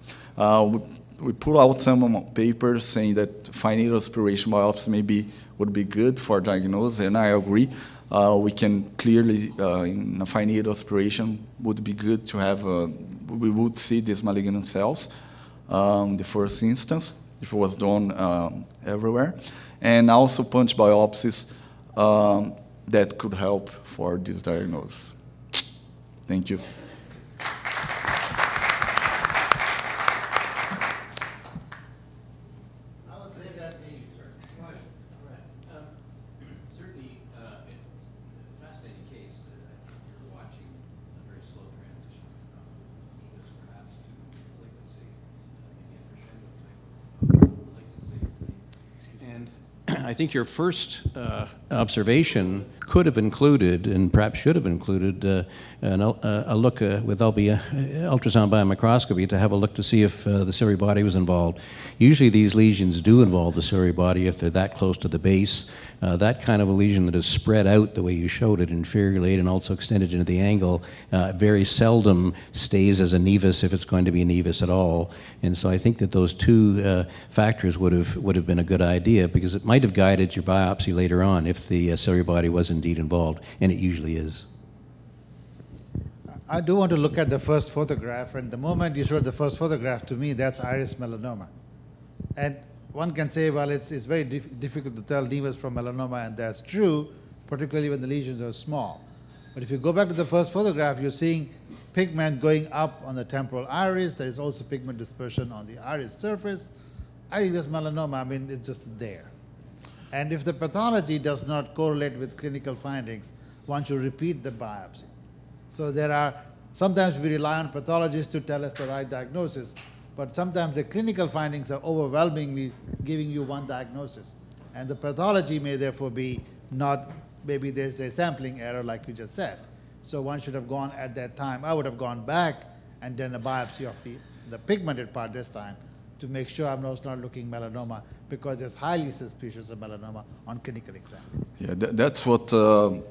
We put out some papers saying that fine needle aspiration biopsy would be good for diagnosis, and I agree. We can clearly, in a fine needle aspiration, would be good to have, we would see these malignant cells in the first instance, if it was done everywhere. And also punch biopsies that could help for this diagnosis. Thank you. Certainly, a fascinating case. You're watching a very slow transition from nevus perhaps to malignancy, maybe a crescendo type of malignancy. And I think your first observation could have included, and perhaps should have included, a look with ultrasound biomicroscopy to have a look to see if the ciliary body was involved. Usually these lesions do involve the ciliary body if they're that close to the base. That kind of a lesion that is spread out the way you showed it, inferiorly and also extended into the angle, very seldom stays as a nevus if it's going to be a nevus at all. And so I think that those two factors would have been a good idea, because it might have guided your biopsy later on if the ciliary body was indeed involved, and it usually is. I do want to look at the first photograph, and the moment you showed the first photograph, to me, that's iris melanoma. And one can say, well, it's very difficult to tell nevus from melanoma, and that's true, particularly when the lesions are small. But if you go back to the first photograph, you're seeing pigment going up on the temporal iris. There is also pigment dispersion on the iris surface. I think that's melanoma. I mean, it's just there. And if the pathology does not correlate with clinical findings, one should repeat the biopsy. So sometimes we rely on pathologists to tell us the right diagnosis, but sometimes the clinical findings are overwhelmingly giving you one diagnosis. And the pathology may therefore be not, maybe there's a sampling error like you just said. So one should have gone at that time. I would have gone back and done a biopsy of the pigmented part this time, to make sure I'm not looking melanoma, because it's highly suspicious of melanoma on clinical exam. Yeah, that's what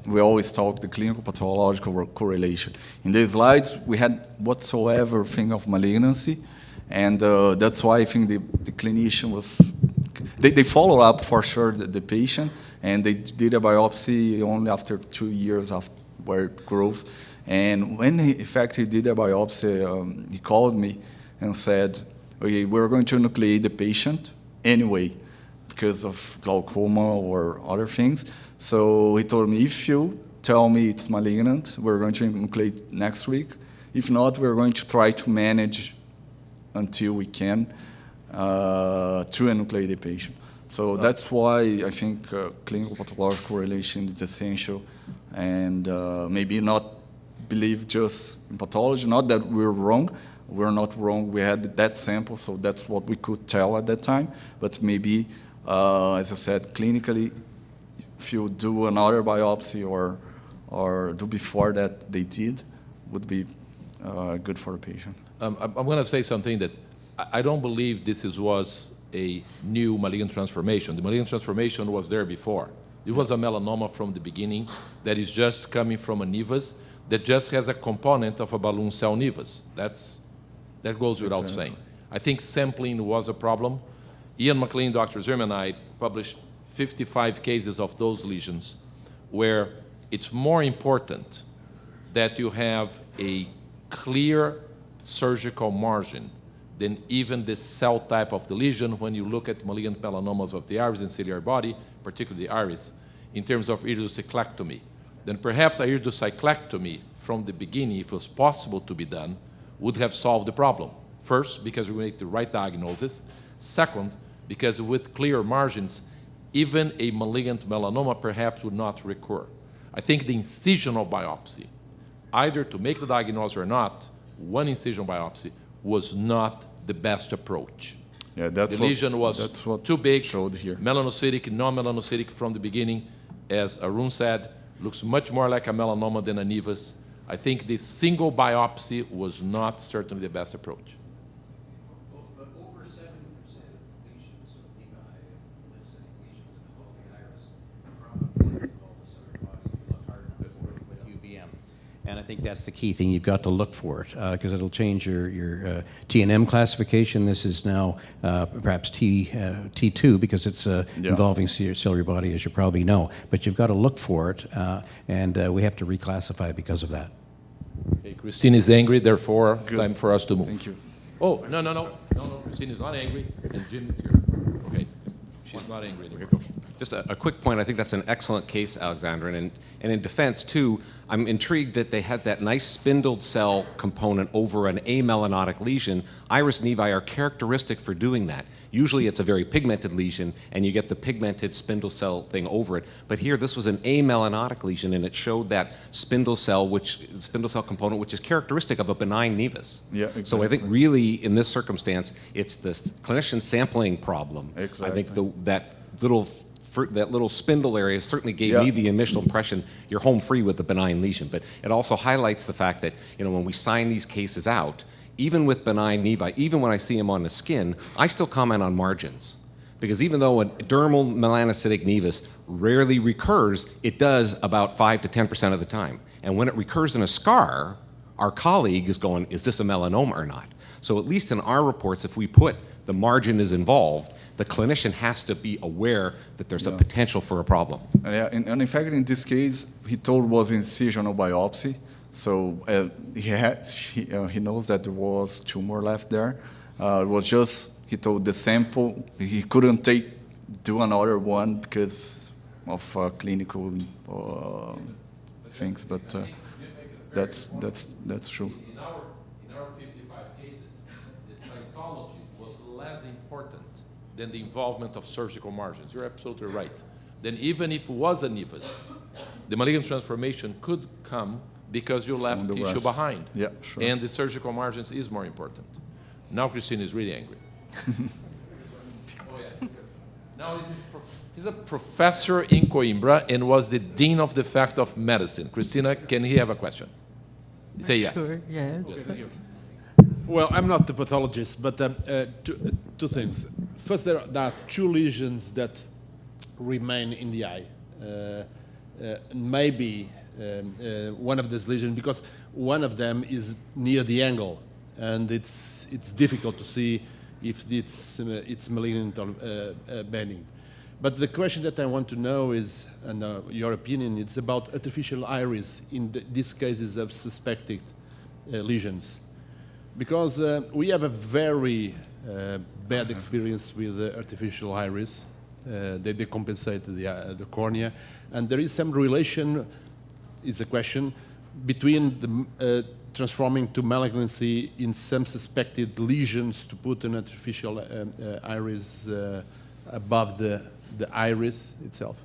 we always talk, the clinical pathological correlation. In the slides, we had whatsoever thing of malignancy, and that's why I think the clinician was, they follow up for sure the patient, and they did a biopsy only after 2 years after where it grows. And when in fact he did a biopsy, he called me and said, okay, we're going to nucleate the patient anyway because of glaucoma or other things. So he told me, if you tell me it's malignant, we're going to nucleate next week. If not, we're going to try to manage until we can to enucleate the patient. So that's why I think clinical pathological correlation is essential, and maybe not believe just in pathology. Not that we're wrong. We're not wrong. We had that sample, so that's what we could tell at that time. But maybe, as I said, clinically, if you do another biopsy or do before that they did, would be good for the patient. I'm going to say something that I don't believe was a new malignant transformation. The malignant transformation was there before. It was a melanoma from the beginning that is just coming from a nevus that just has a component of a balloon cell nevus. That goes without saying. I think sampling was a problem. Ian McLean, Dr. Zimmerman, and I published 55 cases of those lesions where it's more important that you have a clear surgical margin than even the cell type of the lesion when you look at malignant melanomas of the iris and ciliary body, particularly the iris, in terms of iridocyclectomy. Then perhaps a iridocyclectomy from the beginning, if it was possible to be done, would have solved the problem. First, because we make the right diagnosis. Second, because with clear margins, even a malignant melanoma perhaps would not recur. I think the incisional biopsy, either to make the diagnosis or not, one incision biopsy was not the best approach. Yeah, that's the lesion was too big, showed here. melanocytic, non-melanocytic from the beginning. As Arun said, looks much more like a melanoma than a nevus. I think the single biopsy was not certainly the best approach. But over 70% of lesions of nevi, lymphocytic lesions involve the iris, probably involve the ciliary body if you look hard enough for it with UBM. And I think that's the key thing. You've got to look for it because it'll change your T&M classification. This is now perhaps T2 because it's involving ciliary body, as you probably know. But you've got to look for it, and we have to reclassify because of that. Okay, Christine is angry, therefore time for us to move. Thank you. Oh, no, Christine is not angry, and Jim is here. Okay, she's not angry anymore. Just a quick point. I think that's an excellent case, Alexandra. And in defense, too, I'm intrigued that they had that nice spindled cell component over an amelanotic lesion. Iris nevi are characteristic for doing that. Usually it's a very pigmented lesion, and you get the pigmented spindle cell thing over it. But here, this was an amelanotic lesion, and it showed that spindle cell component, which is characteristic of a benign nevus. Yeah, exactly. So I think really, in this circumstance, it's the clinician sampling problem. Exactly. I think that little spindle area certainly gave me the initial impression you're home free with a benign lesion. But it also highlights the fact that, when we sign these cases out, even with benign nevi, even when I see them on the skin, I still comment on margins. Because even though a dermal melanocytic nevus rarely recurs, it does about 5 to 10% of the time. And when it recurs in a scar, our colleague is going, is this a melanoma or not? So at least in our reports, if we put the margin is involved, the clinician has to be aware that there's a potential for a problem. And in fact, in this case, he told was incisional biopsy. So he knows that there was tumor left there. It was just, he told the sample, he couldn't do another one because of clinical things, but that's true. In our 55 cases, the cytology was less important than the involvement of surgical margins. You're absolutely right. Then even if it was a nevus, the malignant transformation could come because you left tissue behind. Yeah, sure. And the surgical margins is more important. Now Christine is really angry. Now he's a professor in Coimbra and was the dean of the faculty of medicine. Christina, can he have a question? Say yes. Sure, yes. Well, I'm not the pathologist, but two things. First, there are two lesions that remain in the eye. Maybe one of these lesions, because one of them is near the angle, and it's difficult to see if it's malignant or benign. But the question that I want to know is, and your opinion, it's about artificial iris in these cases of suspected lesions. Because we have a very bad experience with artificial iris. They decompensate the cornea. And there is some relation, it's a question, between the transforming to malignancy in some suspected lesions to put an artificial iris above the iris itself.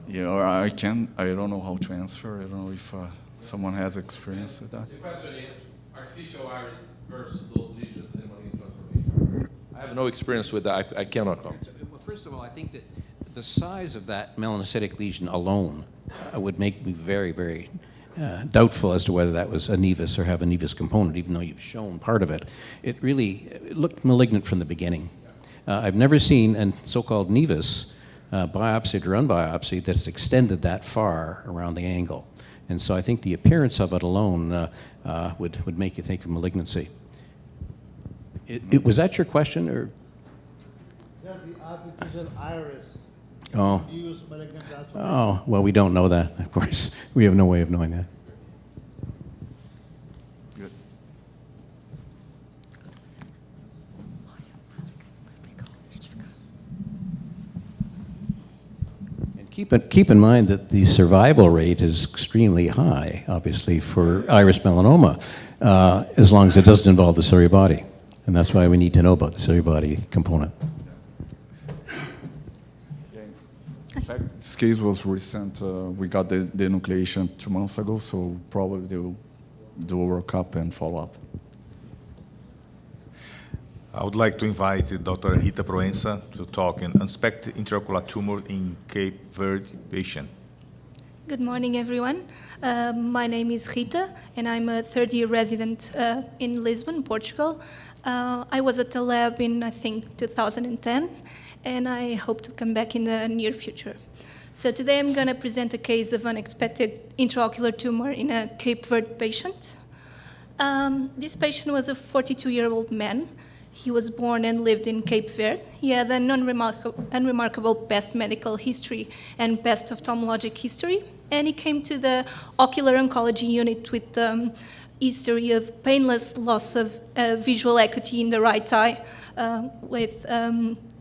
Yeah, I don't know how to answer. I don't know if someone has experience with that. The question is artificial iris versus those lesions in malignant transformation. I have no experience with that. I cannot comment. Well, first of all, I think that the size of that melanocytic lesion alone would make me very, very doubtful as to whether that was a nevus or have a nevus component, even though you've shown part of it. It looked malignant from the beginning. I've never seen a so-called nevus biopsied or unbiopsied that's extended that far around the angle. And so I think the appearance of it alone would make you think of malignancy. Was that your question, or? Does the artificial iris Oh. use malignant transformation? Oh, well, we don't know that, of course. We have no way of knowing that. Good. And keep in mind that the survival rate is extremely high, obviously, for iris melanoma, as long as it doesn't involve the ciliary body. And that's why we need to know about the ciliary body component. In fact, this case was recent. We got the enucleation 2 months ago, so probably they'll do a workup and follow up. I would like to invite Dr. Rita Proença to talk on unsuspected intraocular tumor in Cape Verde patient. Good morning, everyone. My name is Rita, and I'm a third-year resident in Lisbon, Portugal. I was at the lab in, I think, 2010, and I hope to come back in the near future. So today I'm going to present a case of unexpected intraocular tumor in a Cape Verde patient. This patient was a 42-year-old man. He was born and lived in Cape Verde. He had an unremarkable past medical history and past ophthalmologic history. And he came to the ocular oncology unit with history of painless loss of visual acuity in the right eye with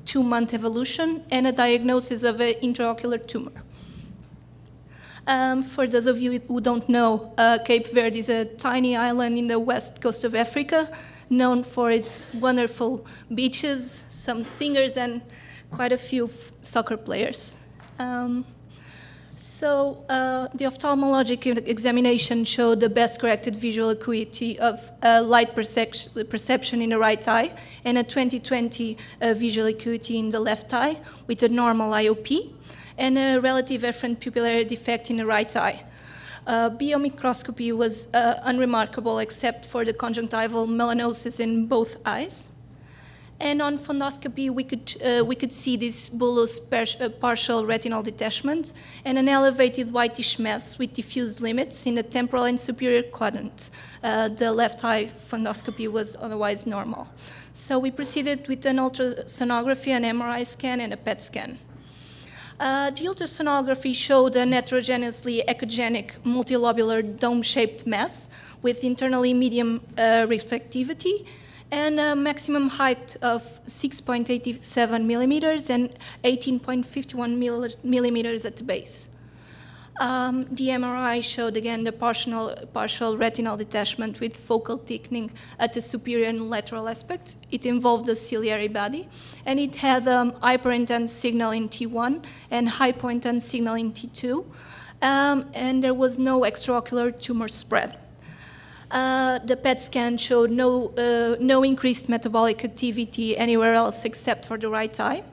2-month evolution and a diagnosis of an intraocular tumor. For those of you who don't know, Cape Verde is a tiny island in the west coast of Africa, known for its wonderful beaches, some singers, and quite a few soccer players. The ophthalmologic examination showed the best corrected visual acuity of light perception in the right eye and a 20/20 visual acuity in the left eye with a normal IOP and a relative efferent pupillary defect in the right eye. Biomicroscopy was unremarkable except for the conjunctival melanosis in both eyes. And on fundoscopy, we could see this bullous partial retinal detachment and an elevated whitish mass with diffuse limits in the temporal and superior quadrant. The left eye fundoscopy was otherwise normal. So we proceeded with an ultrasonography, an MRI scan, and a PET scan. The ultrasonography showed an heterogeneously ecogenic multilobular dome-shaped mass with internally medium reflectivity and a maximum height of 6.87 millimeters and 18.51 millimeters at the base. The MRI showed again the partial retinal detachment with focal thickening at the superior and lateral aspect. It involved the ciliary body, and it had hyperintense signal in T1 and hypointense signal in T2, and there was no extraocular tumor spread. The PET scan showed no increased metabolic activity anywhere else except for the right eye.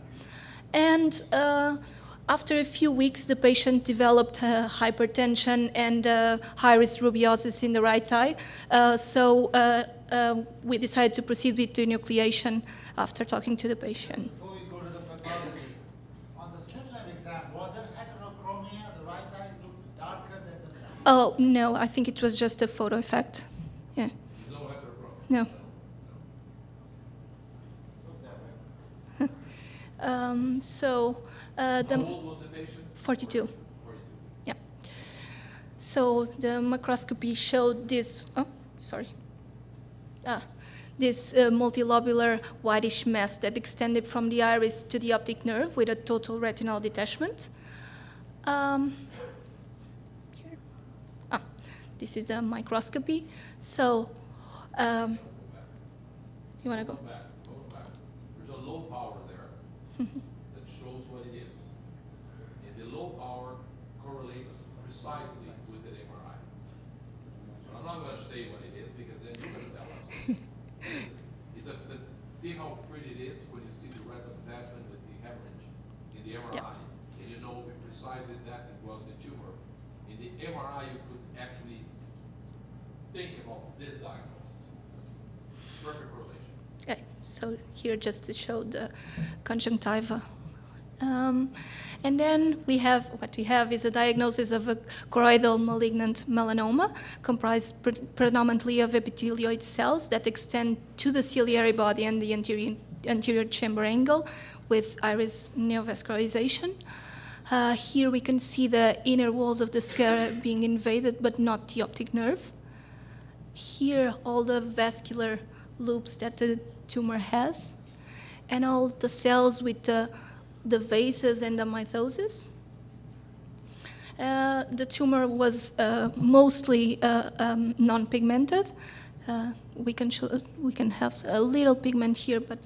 And After a few weeks, the patient developed hypertension and high-risk rubiosis in the right eye. So we decided to proceed with denucleation after talking to the patient. Before we go to the pathology, on the slit lamp exam, was there heterochromia? The right eye looked darker than the left. Oh, no, I think it was just a photo effect. Yeah. No. How old was the patient? 42. Yeah. So the microscopy showed this. Oh, sorry. This multilobular whitish mass that extended from the iris to the optic nerve with a total retinal detachment. Here. This is the microscopy. So, you want to go? Go back. There's a low power there that shows what it is. And the low power correlates precisely with an MRI. So I'm not going to say what it is because then you're going to tell us. See how pretty it is when you see the retinal detachment with the hemorrhage in the MRI, and you know precisely that it was the tumor. In the MRI, you could actually think about this diagnosis. Perfect correlation. Okay, so here just to show the conjunctiva. And then what we have is a diagnosis of a choroidal malignant melanoma, comprised predominantly of epithelioid cells that extend to the ciliary body and the anterior chamber angle with iris neovascularization. Here we can see the inner walls of the sclera being invaded, but not the optic nerve. Here, all the vascular loops that the tumor has, and all the cells with the vases and the mitosis. The tumor was mostly non-pigmented. We can have a little pigment here, but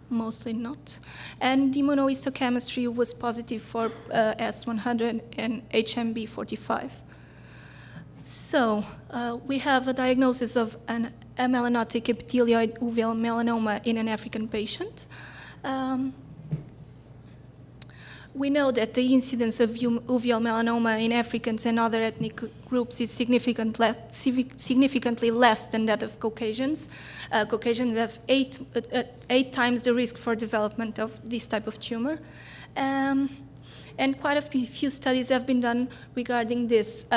mostly not. And the immunohistochemistry was positive for S100 and HMB45. So we have a diagnosis of a melanotic epithelioid uveal melanoma in an African patient. We know that the incidence of uveal melanoma in Africans and other ethnic groups is significantly less than that of Caucasians. Caucasians have eight times the risk for development of this type of tumor. And quite a few studies have been done regarding this.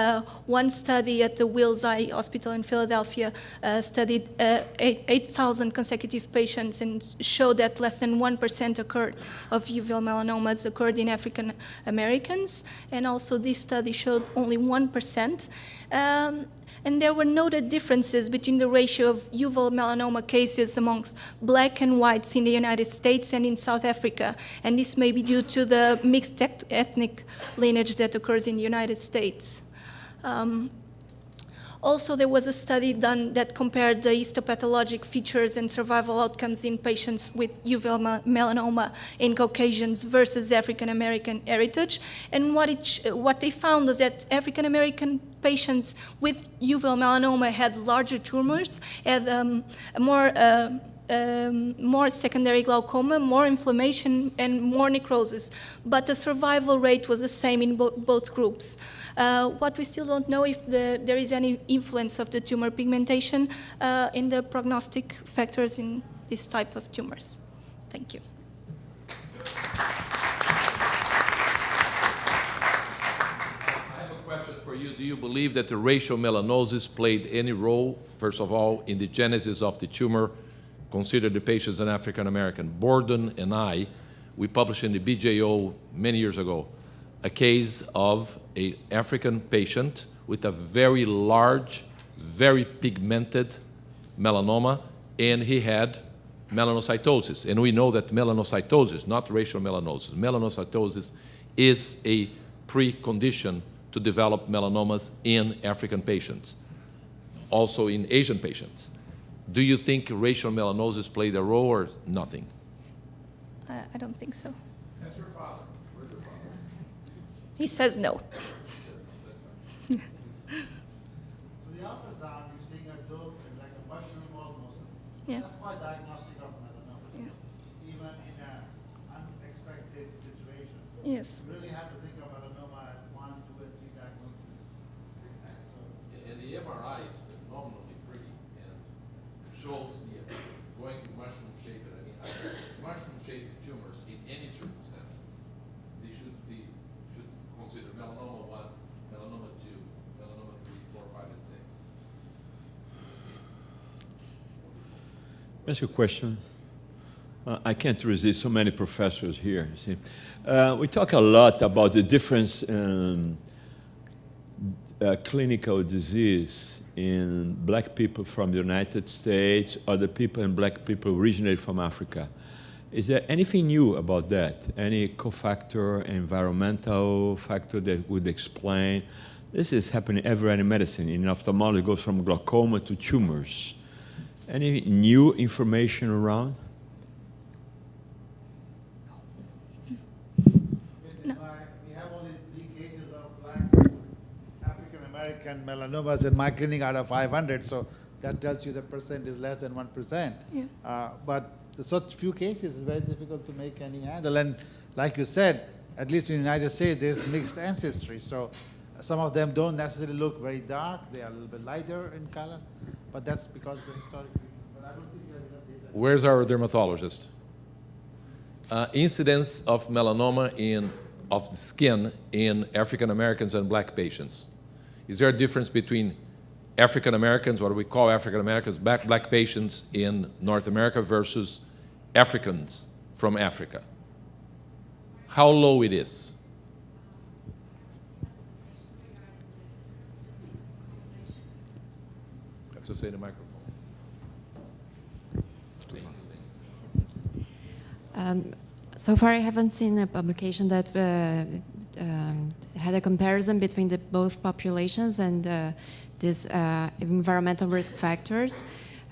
One study at the Wills Eye Hospital in Philadelphia studied 8,000 consecutive patients and showed that less than 1% of uveal melanomas occurred in African Americans. And also this study showed only 1%. And there were noted differences between the ratio of uveal melanoma cases amongst black and whites in the United States and in South Africa. And this may be due to the mixed ethnic lineage that occurs in the United States. Also, there was a study done that compared the histopathologic features and survival outcomes in patients with uveal melanoma in Caucasians versus African American heritage. And what they found was that African American patients with uveal melanoma had larger tumors, had more secondary glaucoma, more inflammation, and more necrosis. But the survival rate was the same in both groups. What we still don't know if there is any influence of the tumor pigmentation in the prognostic factors in this type of tumors. Thank you. I have a question for you. Do you believe that the racial melanosis played any role, first of all, in the genesis of the tumor? Consider the patients an African American. Borden and I, we published in the BJO many years ago a case of an African patient with a very large, very pigmented melanoma, and he had melanocytosis. And we know that melanocytosis, not racial melanosis, melanocytosis is a precondition to develop melanomas in African patients, also in Asian patients. Do you think racial melanosis played a role or nothing? I don't think so. That's your father. Where's your father? He says no. So the ultrasound, you're seeing a dome like a mushroom almost. Yeah. That's quite diagnostic of melanoma. Yeah. Even in an unexpected situation. Yes. You really have to think of melanoma as 1, 2, and 3 diagnoses. So, And the MRI is phenomenally pretty and shows the going to mushroom-shaped, mushroom-shaped tumors in any circumstances. They should consider melanoma 1, melanoma 2, melanoma 3, 4, 5, and 6. Ask you a question. I can't resist so many professors here. You see, we talk a lot about the difference in clinical disease in black people from the United States, other people, and black people originally from Africa. Is there anything new about that? Any cofactor, environmental factor that would explain? This is happening everywhere in medicine. In ophthalmology, it goes from glaucoma to tumors. Any new information around? we have only 3 cases of black African American melanomas in my clinic out of 500, so that tells you the percent is less than 1%. Yeah. But such few cases is very difficult to make any handle. And like you said, at least in the United States, there's mixed ancestry. So some of them don't necessarily look very dark. They are a little bit lighter in color, but that's because of the historic reason. But I don't think we have enough data. Where's our dermatologist? Incidence of melanoma of the skin in African Americans and black patients. Is there a difference between African Americans, what we call African Americans, black patients in North America versus Africans from Africa? How low it is? Have to say in the microphone. So far, I haven't seen a publication that had a comparison between both populations and these environmental risk factors.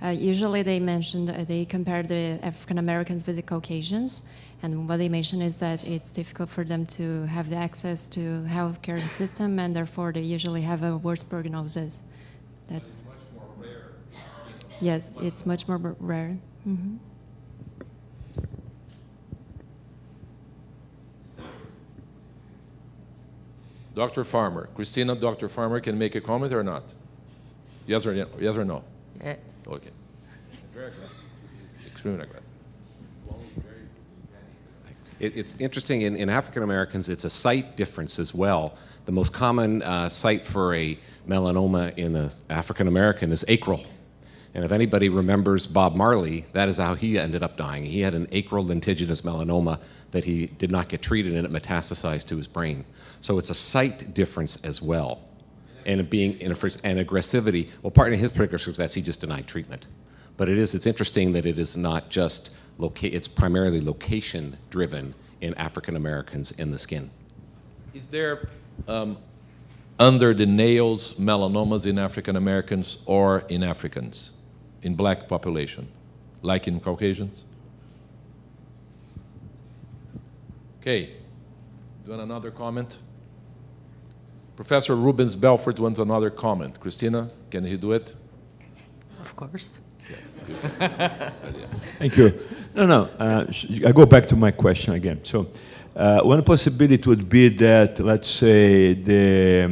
Usually, they compare the African Americans with the Caucasians, and what they mention is that it's difficult for them to have the access to healthcare system, and therefore they usually have a worse prognosis. That's much more rare. yes, it's much more rare. Mm-hmm. Dr. Farmer, Christina, Dr. Farmer can make a comment or not? Yes or no? Yes or no? Yes. Okay. It's very aggressive. It's extremely aggressive. It's interesting, in African Americans, it's a site difference as well. The most common site for a melanoma in an African American is acral. And if anybody remembers Bob Marley, that is how he ended up dying. He had an acral lentiginous melanoma that he did not get treated, and it metastasized to his brain. So it's a site difference as well. And it being and aggressivity, well, part of his particular circumstance, he just denied treatment. But it's interesting that it is not just, it's primarily location driven in African Americans in the skin. Is there under the nails melanomas in African Americans or in Africans, in black population, like in Caucasians? Okay, do you want another comment? Professor Rubens Belfort wants another comment. Christina, can he do it? Of course. Yes. Said yes. Thank you. No. I go back to my question again. So, one possibility would be that, let's say, the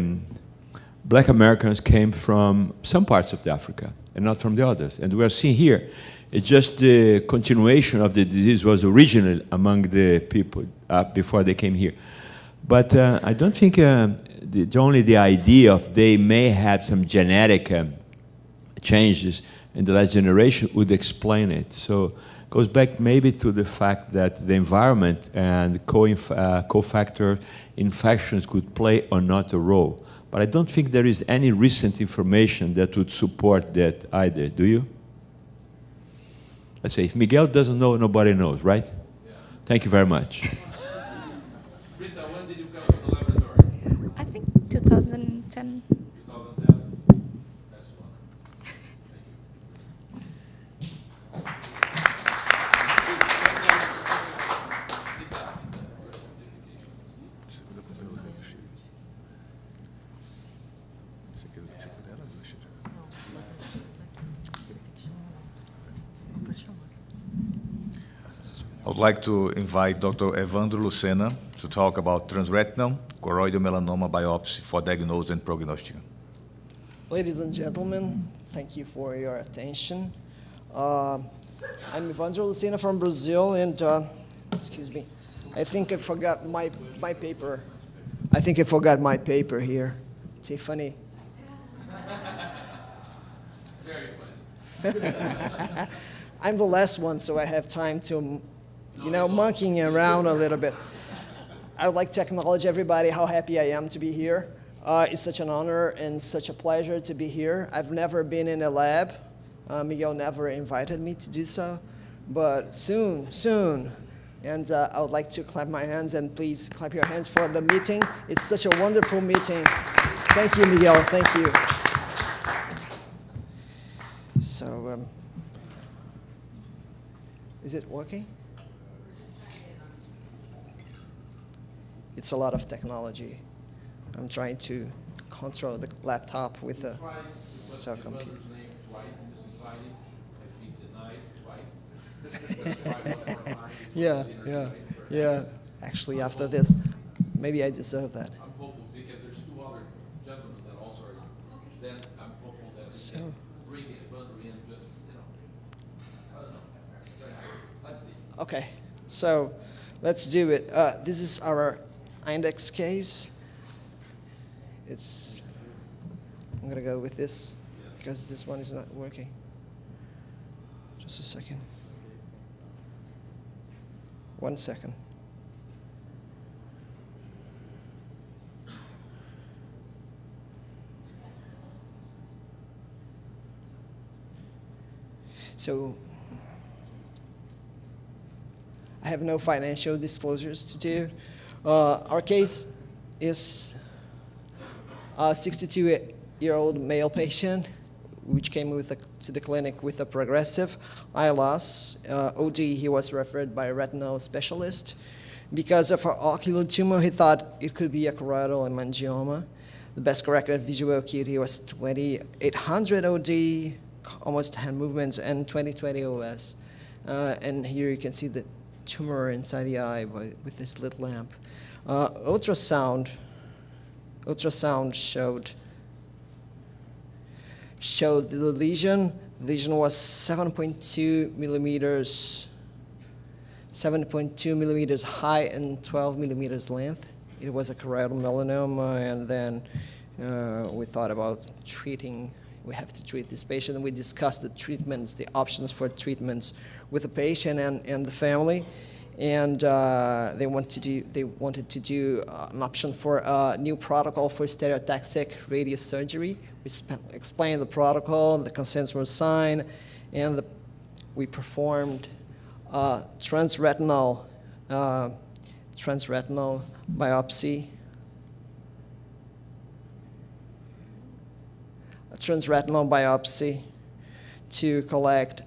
black Americans came from some parts of Africa and not from the others. And we are seeing here, it's just the continuation of the disease was original among the people before they came here. But I don't think only the idea of they may have some genetic changes in the last generation would explain it. So it goes back maybe to the fact that the environment and cofactor infections could play or not a role. But I don't think there is any recent information that would support that either. Do you? Let's say, if Miguel doesn't know, nobody knows, right? Yeah. Thank you very much. Rita, when did you come to the laboratory? I think 2010. 2010. That's one. I would like to invite Dr. Evandro Lucena to talk about transretinal choroidal melanoma biopsy for diagnosis and prognostics. Ladies and gentlemen, thank you for your attention. I'm Evandro Lucena from Brazil, and excuse me, I think I forgot my paper. I think I forgot my paper here. Tiffany. Very funny. I'm the last one, so I have time to, monkeying around a little bit. I would like to acknowledge everybody how happy I am to be here. It's such an honor and such a pleasure to be here. I've never been in a lab. Miguel never invited me to do so, but soon. And I would like to clap my hands, and please clap your hands for the meeting. It's such a wonderful meeting. Thank you, Miguel. Thank you. So, is it working? It's a lot of technology. I'm trying to control the laptop with a cell computer. Yeah. Actually, after this, maybe I deserve that. I'm hopeful because there's two other gentlemen that also are young. Then I'm hopeful that we can bring it further in, just, I don't know. Let's see. Okay, so let's do it. This is our index case. I'm gonna go with this because this one is not working. Just a second. 1 second. So I have no financial disclosures to do. Our case is a 62-year-old male patient which came to the clinic with a progressive eye loss. OD, he was referred by a retinal specialist. Because of our ocular tumor, he thought it could be a choroidal hemangioma. The best corrected visual acuity was 2800 OD, almost hand movements, and 20/20 OS. And here you can see the tumor inside the eye with this lit lamp. Ultrasound showed the lesion. The lesion was 7.2 millimeters high and 12 millimeters length. It was a choroidal melanoma, and then we thought about treating. We have to treat this patient, and we discussed the treatments, the options for treatments with the patient and the family. And they wanted to do an option for a new protocol for stereotactic radius surgery. We explained the protocol, the consents were signed, and we performed transretinal biopsy. A transretinal biopsy to collect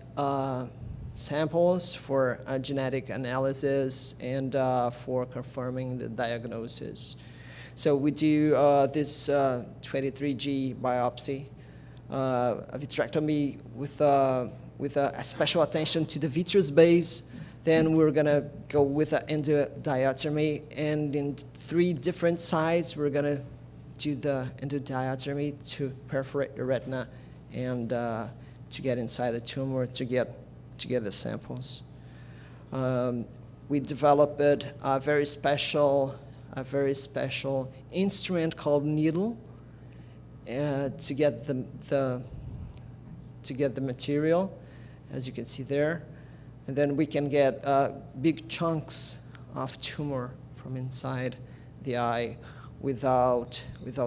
samples for genetic analysis and for confirming the diagnosis. So we do this 23G biopsy, a vitrectomy with a special attention to the vitreous base. Then we're gonna go with an endodiatomy, and in 3 different sites we're gonna do the endodiatomy to perforate the retina and to get inside the tumor to get the samples. We developed a very special instrument called needle to get the material, as you can see there, and then we can get big chunks of tumor from inside the eye without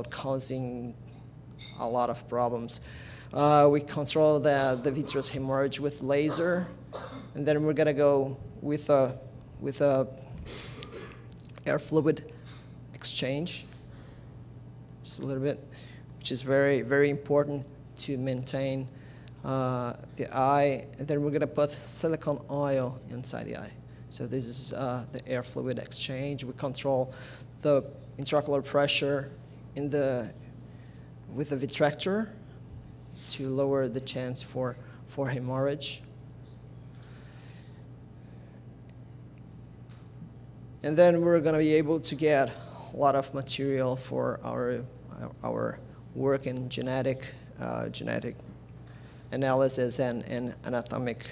causing a lot of problems. We control the vitreous hemorrhage with laser, and then we're gonna go with a air fluid exchange, just a little bit, which is very, very important to maintain the eye. And then we're gonna put silicone oil inside the eye. So this is the air fluid exchange. We control the intraocular pressure with the vitrector to lower the chance for hemorrhage. And then we're going to be able to get a lot of material for our work in genetic analysis and anatomic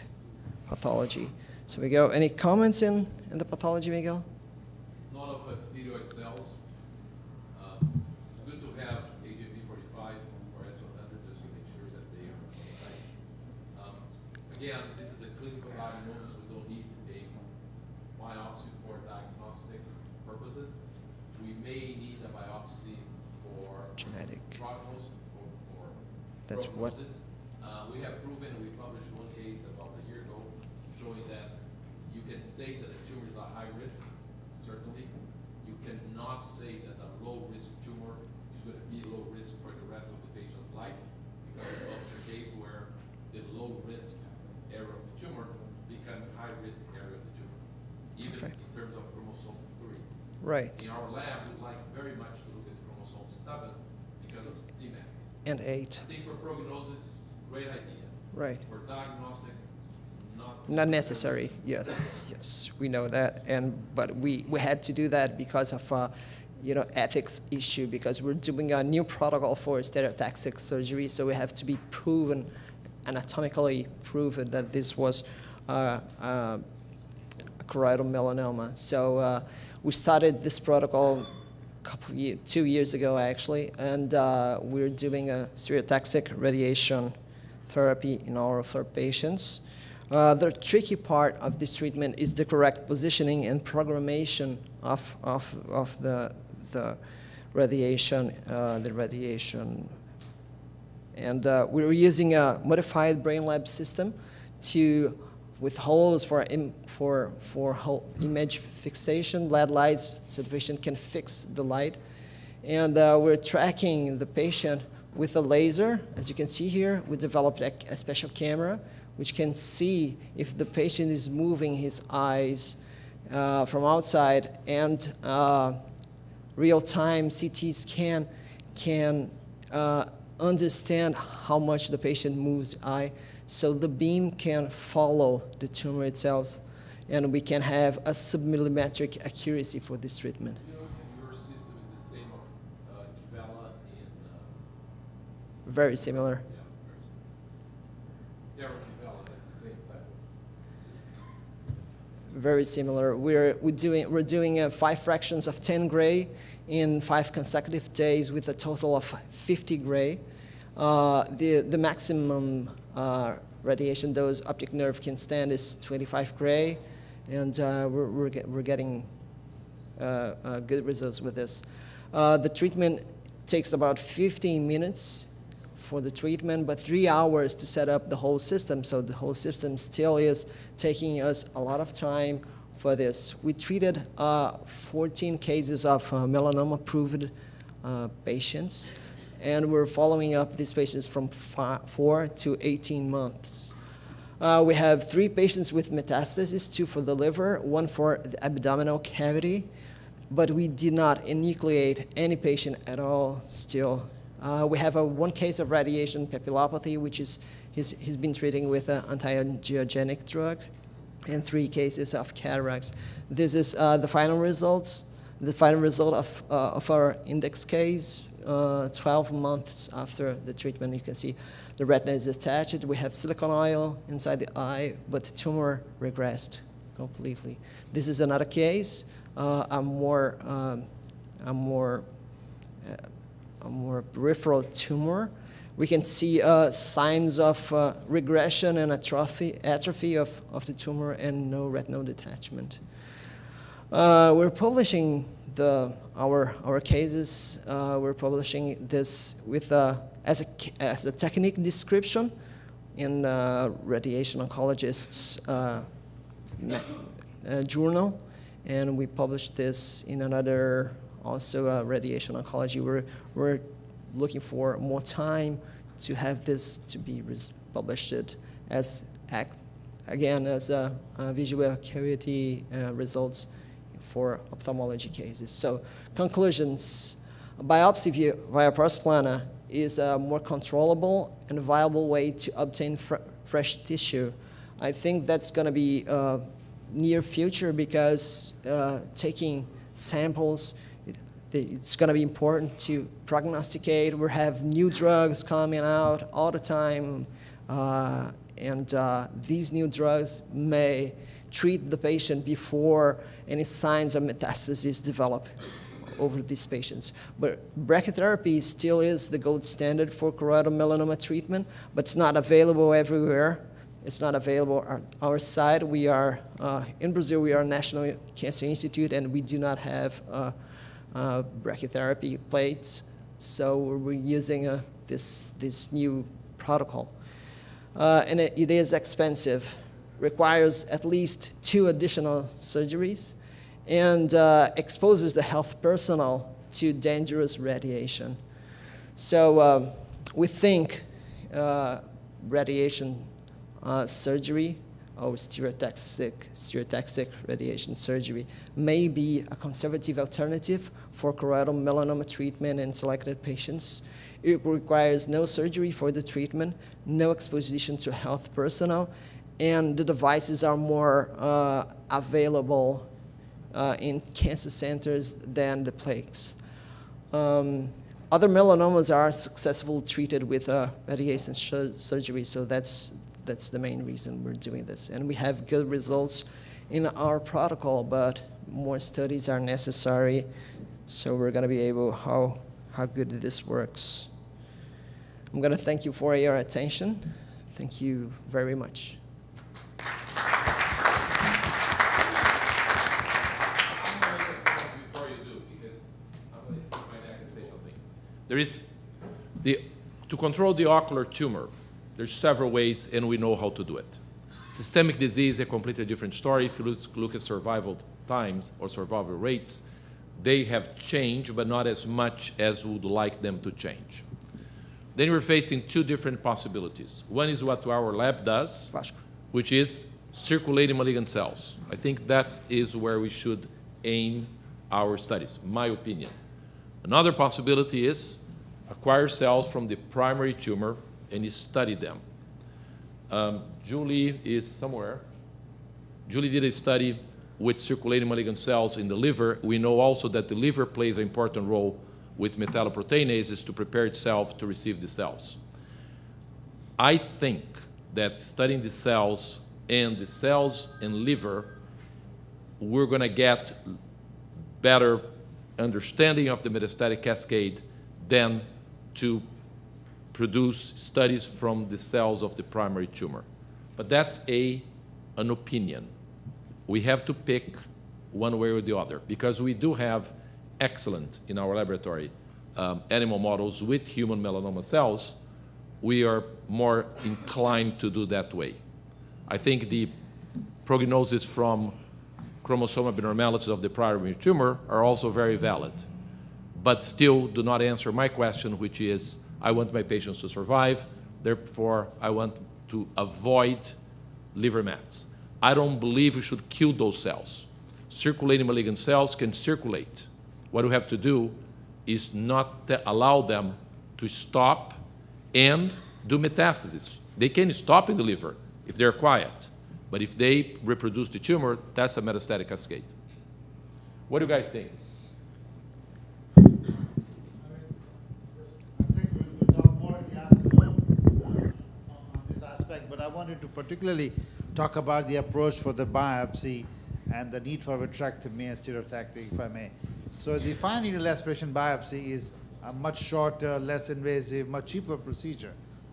pathology. So Miguel, any comments in the pathology, Miguel? Lot of video excels. It's good to have HAP45 or S100 just to make sure that they are right. Again, this is a clinical diagnosis. We don't need a biopsy for diagnostic purposes. We may need a biopsy for Genetic. prognosis or That's what? prognosis. We have proven, we published one case about a year ago showing that you can say that a tumor is a high risk, certainly. You cannot say that a low risk tumor is going to be low risk for the rest of the patient's life, because it's a case where the low risk area of the tumor becomes high risk area of the tumor, even Okay. in terms of chromosome 3. Right. In our lab, we'd like very much to look at chromosome 7 because of CMAX. And 8. I think for prognosis, great idea. Right. For diagnostic, Not necessary. Yes, yes, we know that, but we had to do that because of ethics issue, because we're doing a new protocol for stereotactic surgery, so we have to be proven, anatomically proven, that this was choroidal melanoma. So we started this protocol 2 years ago actually, and we're doing a stereotactic radiation therapy in all of our patients. The tricky part of this treatment is the correct positioning and programming of the radiation. And we're using a modified brain lab system with holes for image fixation, LED lights, so the patient can fix the light. And we're tracking the patient with a laser. As you can see here, we developed a special camera which can see if the patient is moving his eyes from outside, and real-time CT scan can understand how much the patient moves the eye, so the beam can follow the tumor itself, and we can have a submillimetric accuracy for this treatment. Your system is the same of Kivella in... Very similar. Yeah, very similar. Kivella has the same type of system. Very similar. We're doing 5 fractions of 10 gray in 5 consecutive days with a total of 50 gray. The maximum radiation dose optic nerve can stand is 25 gray, and we're getting good results with this. The treatment takes about 15 minutes for the treatment, but 3 hours to set up the whole system. So the whole system still is taking us a lot of time for this. We treated 14 cases of melanoma-proved patients, and we're following up these patients from 4 to 18 months. We have 3 patients with metastasis, 2 for the liver, 1 for the abdominal cavity, but we did not enucleate any patient at all still. We have 1 case of radiation papillopathy, which is he's been treating with an anti-angiogenic drug, and 3 cases of cataracts. This is the final results. The final result of our index case, 12 months after the treatment. You can see the retina is attached. We have silicone oil inside the eye, but the tumor regressed completely. This is another case, a more peripheral tumor. We can see signs of regression and atrophy of the tumor, and no retinal detachment. We're publishing our cases. We're publishing this with as a technique description in Radiation Oncologist's journal, and we published this in another also radiation oncology. We're looking for more time to have this to be published as visual acuity results for ophthalmology cases. So conclusions: biopsy via pars plana is a more controllable and viable way to obtain fresh tissue. I think that's going to be near future because taking samples, it's going to be important to prognosticate. We have new drugs coming out all the time, and these new drugs may treat the patient before any signs of metastasis develop over these patients. But brachytherapy still is the gold standard for choroidal melanoma treatment, but it's not available everywhere. It's not available on our side. We are, in Brazil, we are a National Cancer Institute, and we do not have brachytherapy plates, so we're using this new protocol. And it is expensive, requires at least 2 additional surgeries, and exposes the health personnel to dangerous radiation. So we think radiation surgery or stereotactic radiation surgery may be a conservative alternative for choroidal melanoma treatment in selected patients. It requires no surgery for the treatment, no exposition to health personnel, and the devices are more available in cancer centers than the plaques. Other melanomas are successfully treated with radiation surgery, so that's the main reason we're doing this. And we have good results in our protocol, but more studies are necessary, so we're going to be able how good this works. I'm going to thank you for your attention. Thank you very much. Before you do, because I'm going to stick my neck and say something. There is to control the ocular tumor, there's several ways, and we know how to do it. Systemic disease is a completely different story. If you look at survival times or survival rates, they have changed, but not as much as we would like them to change. Then we're facing 2 different possibilities. One is what our lab does, which is circulating malignant cells. I think that is where we should aim our studies, my opinion. Another possibility is acquire cells from the primary tumor and you study them. Julie is somewhere. Julie did a study with circulating malignant cells in the liver. We know also that the liver plays an important role with metalloproteinases to prepare itself to receive the cells. I think that studying the cells and liver, we're going to get better understanding of the metastatic cascade than to produce studies from the cells of the primary tumor. But that's an opinion. We have to pick one way or the other, because we do have excellent, in our laboratory, animal models with human melanoma cells. We are more inclined to do that way. I think the prognosis from chromosome abnormalities of the primary tumor are also very valid, but still do not answer my question, which is, I want my patients to survive, therefore I want to avoid liver mets. I don't believe we should kill those cells. Circulating malignant cells can circulate. What we have to do is not allow them to stop and do metastasis. They can stop in the liver if they're quiet, but if they reproduce the tumor, that's a metastatic cascade. What do you guys think? I think we'll talk more in the afternoon on this aspect, but I wanted to particularly talk about the approach for the biopsy and the need for vitrectomy and stereotactic, if I may. So the fine needle aspiration biopsy is a much shorter, less invasive, much cheaper procedure.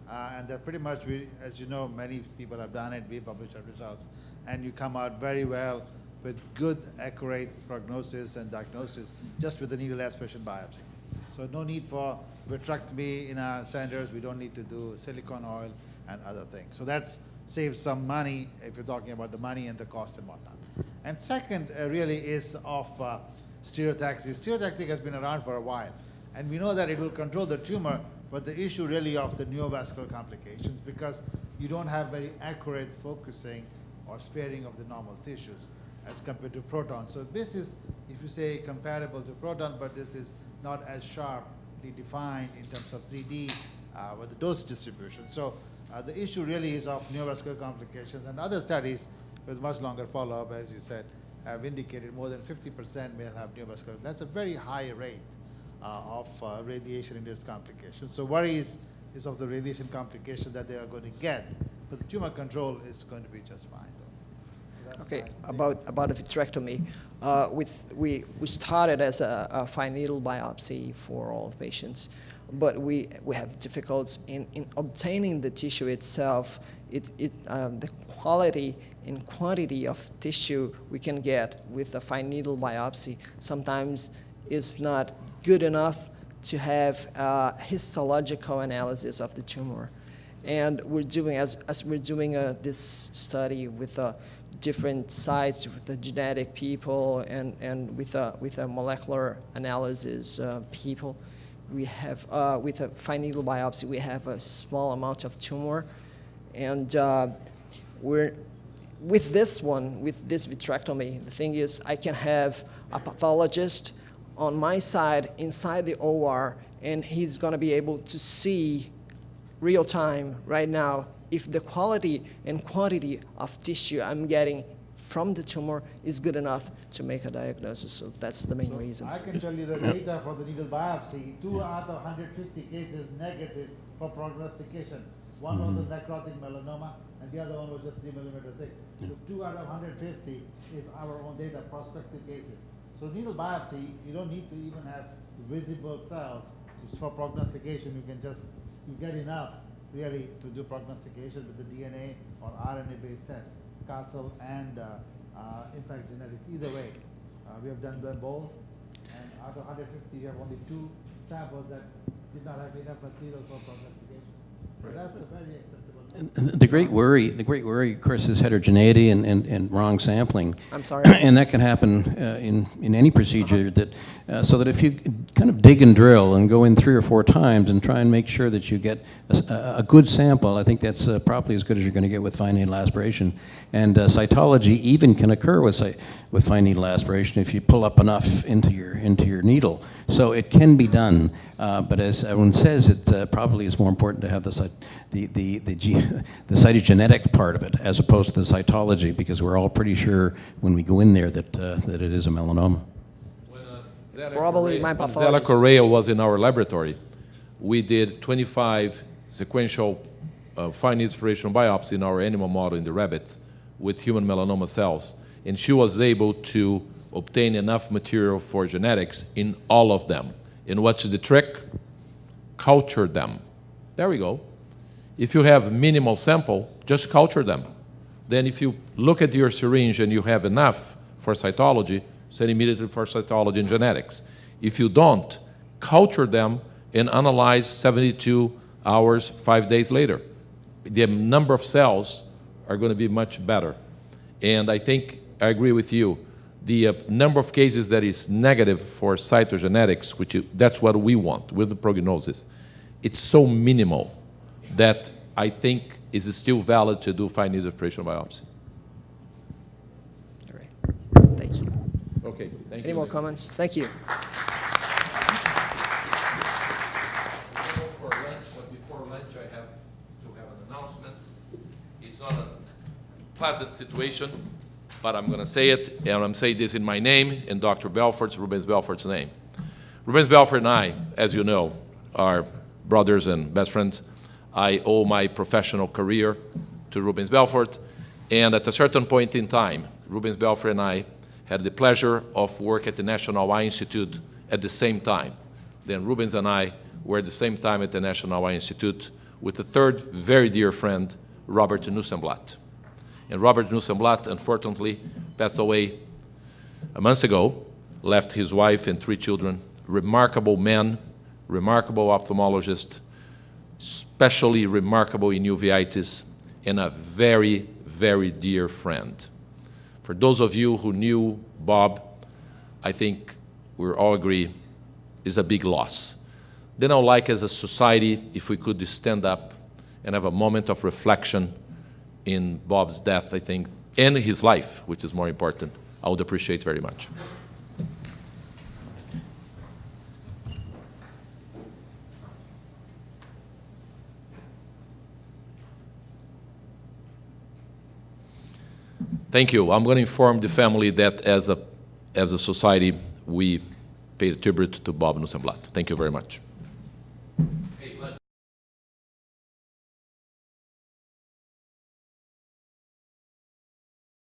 And that pretty much, as you know, many people have done it, we published our results, and you come out very well with good, accurate prognosis and diagnosis just with the needle aspiration biopsy. So no need for vitrectomy in our centers. We don't need to do silicone oil and other things. So that saves some money if you're talking about the money and the cost and whatnot. And second really is of stereotactic. Stereotactic has been around for a while, and we know that it will control the tumor, but the issue really of the neovascular complications, because you don't have very accurate focusing or sparing of the normal tissues as compared to proton. So this is, if you say, comparable to proton, but this is not as sharply defined in terms of 3D with the dose distribution. So the issue really is of neovascular complications, and other studies with much longer follow-up, as you said, have indicated more than 50% may have neovascular. That's a very high rate of radiation-induced complications. So worries is of the radiation complication that they are going to get, but the tumor control is going to be just fine. Okay, about the vitrectomy, we started as a fine needle biopsy for all patients, but we have difficulties in obtaining the tissue itself. The quality and quantity of tissue we can get with a fine needle biopsy sometimes is not good enough to have histological analysis of the tumor. And we're doing, as we're doing this study with different sites, with the genetic people and with a molecular analysis people, we have, with a fine needle biopsy, we have a small amount of tumor. And we're, with this one, with this vitrectomy, the thing is I can have a pathologist on my side inside the OR, and he's going to be able to see real time right now if the quality and quantity of tissue I'm getting from the tumor is good enough to make a diagnosis. So that's the main reason. I can tell you the data for the needle biopsy, 2 out of 150 cases negative for prognostication. One was a necrotic melanoma, and the other one was just 3 millimeter thick. So 2 out of 150 is our own data, prospective cases. So needle biopsy, you don't need to even have visible cells for prognostication. You can just, you get enough really to do prognostication with the DNA or RNA-based tests, Castle and Impact Genetics. Either way, we have done them both. And out of 150, you have only 2 samples that did not have enough material for prognostication. So that's a very acceptable. The great worry, of course, is heterogeneity and wrong sampling. I'm sorry? And that can happen in any procedure, that so that if you kind of dig and drill and go in 3 or 4 times and try and make sure that you get a good sample, I think that's probably as good as you're going to get with fine needle aspiration. And cytology even can occur with fine needle aspiration if you pull up enough into your needle. So it can be done, but as everyone says, it probably is more important to have the cytogenetic part of it as opposed to the cytology, because we're all pretty sure when we go in there that it is a melanoma. Probably my When Zella pathologist. Correa was in our laboratory, we did 25 sequential fine inspiration biopsy in our animal model in the rabbits with human melanoma cells. And she was able to obtain enough material for genetics in all of them. And what's the trick? Culture them. There we go. If you have minimal sample, just culture them. Then if you look at your syringe and you have enough for cytology, send immediately for cytology and genetics. If you don't, culture them and analyze 72 hours, 5 days later. The number of cells are going to be much better. And I think I agree with you. The number of cases that is negative for cytogenetics, that's what we want with the prognosis, it's so minimal that I think is still valid to do fine needle aspiration biopsy. All right. Thank you. Okay, thank you. Any more comments? Thank you. For lunch, but before lunch I have to have an announcement. It's not a pleasant situation, but I'm going to say it, and I'm saying this in my name, in Dr. Belfort's, Rubens Belfort's name. Rubens Belfort and I, as you know, are brothers and best friends. I owe my professional career to Rubens Belfort, and at a certain point in time, Rubens Belfort and I had the pleasure of work at the National Eye Institute at the same time. Then Rubens and I were at the same time at the National Eye Institute with a third very dear friend, Robert Nussenblatt. And Robert Nussenblatt, unfortunately, passed away a month ago, left his wife and 3 children, remarkable man, remarkable ophthalmologist, especially remarkable in uveitis, and a very, very dear friend. For those of you who knew Bob, I think we all agree is a big loss. Then I would like, as a society, if we could stand up and have a moment of reflection in Bob's death, I think, and his life, which is more important, I would appreciate very much. Thank you. I'm going to inform the family that as a society, we pay a tribute to Bob Nussenblatt. Thank you very much.